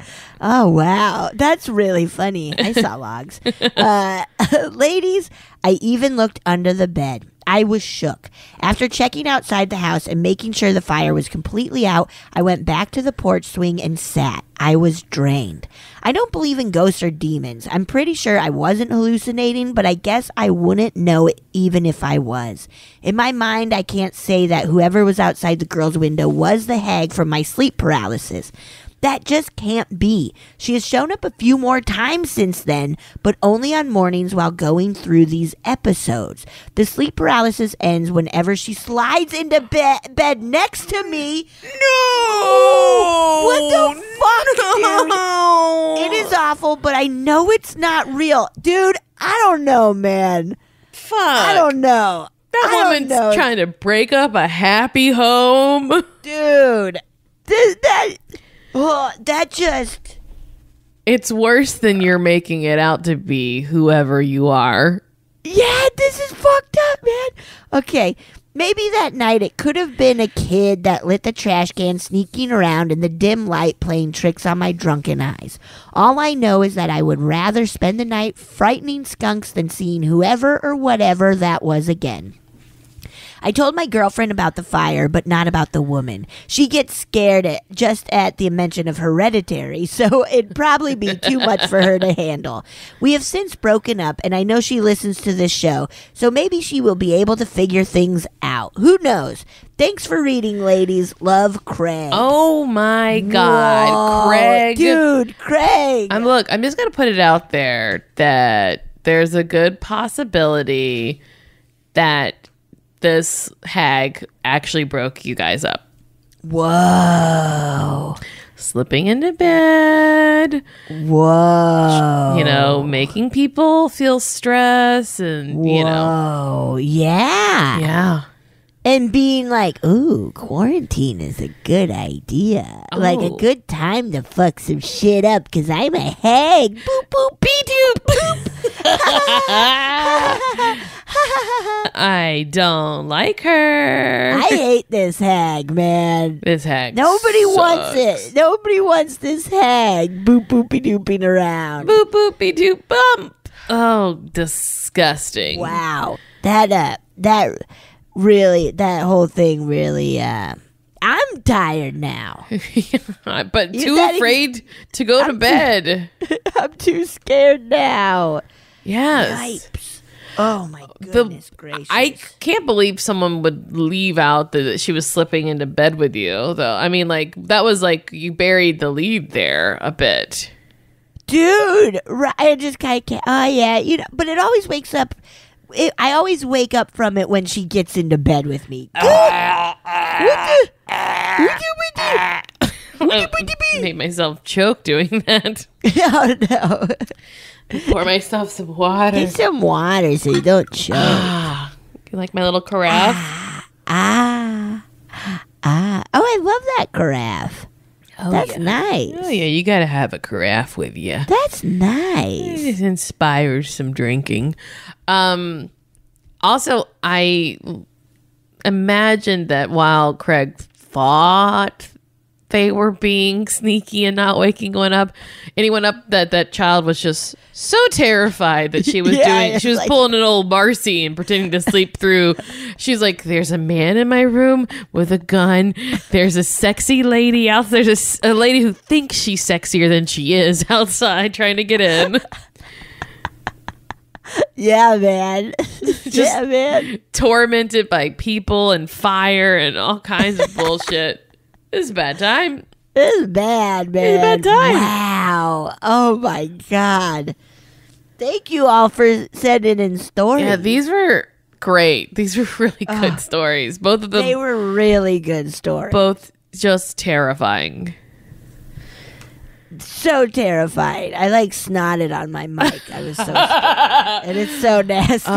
Oh, wow. That's really funny. I saw logs. Ladies, I even looked under the bed. I was shook. After checking outside the house and making sure the fire was completely out, I went back to the porch swing and sat. I was drained. I don't believe in ghosts or demons. I'm pretty sure I wasn't hallucinating, but I guess I wouldn't know it even if I was. In my mind, I can't say that whoever was outside the girl's window was the hag from my sleep paralysis. That just can't be. She has shown up a few more times since then, but only on mornings while going through these episodes. The sleep paralysis ends whenever she slides into bed next to me. no! What the fuck, No! dude? It is awful, but I know it's not real. Dude, I don't know, man. Fuck. I don't know. That I don't woman's know. trying to break up a happy home. Dude, that just... It's worse than you're making it out to be, whoever you are. Yeah, this is fucked up, man. Okay, maybe that night it could have been a kid that lit the trash can sneaking around in the dim light playing tricks on my drunken eyes. All I know is that I would rather spend the night frightening skunks than seeing whoever or whatever that was again. I told my girlfriend about the fire, but not about the woman. She gets scared just at the mention of Hereditary, so it'd probably be too much for her to handle. We have since broken up, and I know she listens to this show, so maybe she will be able to figure things out. Who knows? Thanks for reading, ladies. Love, Craig. Oh my God, Whoa, Craig. Dude, Craig. I'm just going to put it out there that there's a good possibility that this hag actually broke you guys up. Whoa. Slipping into bed. Whoa. You know, making people feel stress and, you know. Whoa. Yeah. Yeah. And being like, ooh, quarantine is a good idea. Like a Oh. good time to fuck some shit up because I'm a hag. Boop, boop, bee, doop, boop. I don't like her. I hate this hag, man. This hag Nobody wants sucks. it. Nobody wants this hag. Boop, boopy, dooping around. Boop, boopy, doop, bump. Oh, disgusting. Wow. That whole thing really, I'm tired now. But You too said afraid to go to bed. I'm too scared now. Yes. Yipes. Oh my goodness gracious. I can't believe someone would leave out that she was slipping into bed with you, though. I mean, like, that was like you buried the lead there a bit. Dude, I just kind of can't. Oh, yeah. But it always wakes up. I always wake up from it when she gets into bed with me. Made myself choke doing that. Oh, no. Pour myself some water. Get some water so you don't choke. You like my little carafe? Oh, I love that carafe. Oh, That's yeah. nice. Oh, yeah, you gotta have a carafe with you. That's nice. It inspires some drinking. Also, I imagined that while Craig thought they were being sneaky and not waking anyone up, that child was just so terrified that she was she was pulling an old Marcy and pretending to sleep through. She's like, there's a man in my room with a gun. There's a sexy lady out there. There's a lady who thinks she's sexier than she is outside trying to get in. Yeah, man. Yeah, man. Tormented by people and fire and all kinds of bullshit. This is a bad time. This is bad, man. It's a bad time. Wow. Oh, my God. Thank you all for sending in stories. Yeah, these were great. These were really good stories. Both of them. They were really good stories. both just terrifying. so terrified. I like snotted on my mic. I was so scared. And it's so nasty.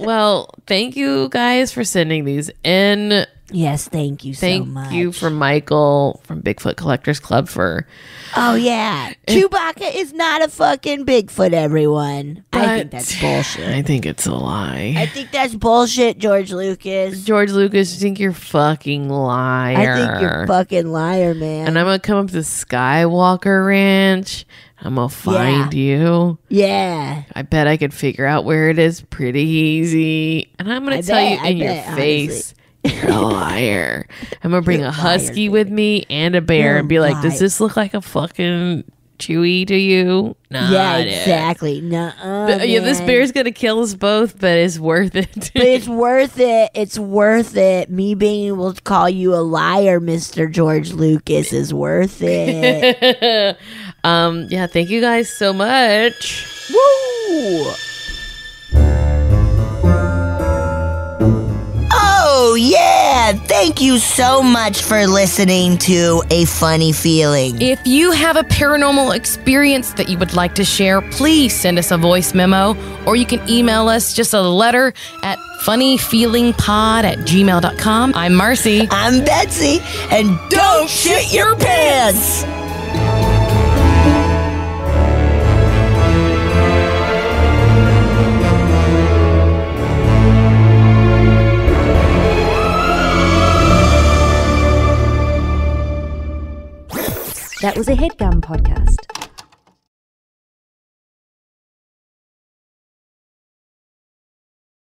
Well, thank you guys for sending these in. Yes, thank you so much. Thank you for Michael from Bigfoot Collectors Club for... Oh, yeah. Chewbacca is not a fucking Bigfoot, everyone. I think that's bullshit. I think it's a lie. I think that's bullshit, George Lucas. George Lucas, I think you're fucking liar. I think you're fucking liar, man. And I'm going to come up to Skywalker Ranch. I'm going to find you. Yeah. I bet I could figure out where it is pretty easy. And I'm going to tell you in your face, you're a liar. I'm going to bring a husky with me and a bear and be like, does this look like a fucking Chewie to you? No. Yeah, exactly. Nuh-uh, yeah, this bear's going to kill us both, but it's worth it. But it's worth it. It's worth it. Me being able to call you a liar, Mr. George Lucas, is worth it. Yeah, thank you guys so much. Woo! Oh, yeah! Thank you so much for listening to A Funny Feeling. If you have a paranormal experience that you would like to share, please send us a voice memo, or you can email us just a letter at funnyfeelingpod@gmail.com. I'm Marcy. I'm Betsy. And don't shit your pants! That was a HeadGum podcast.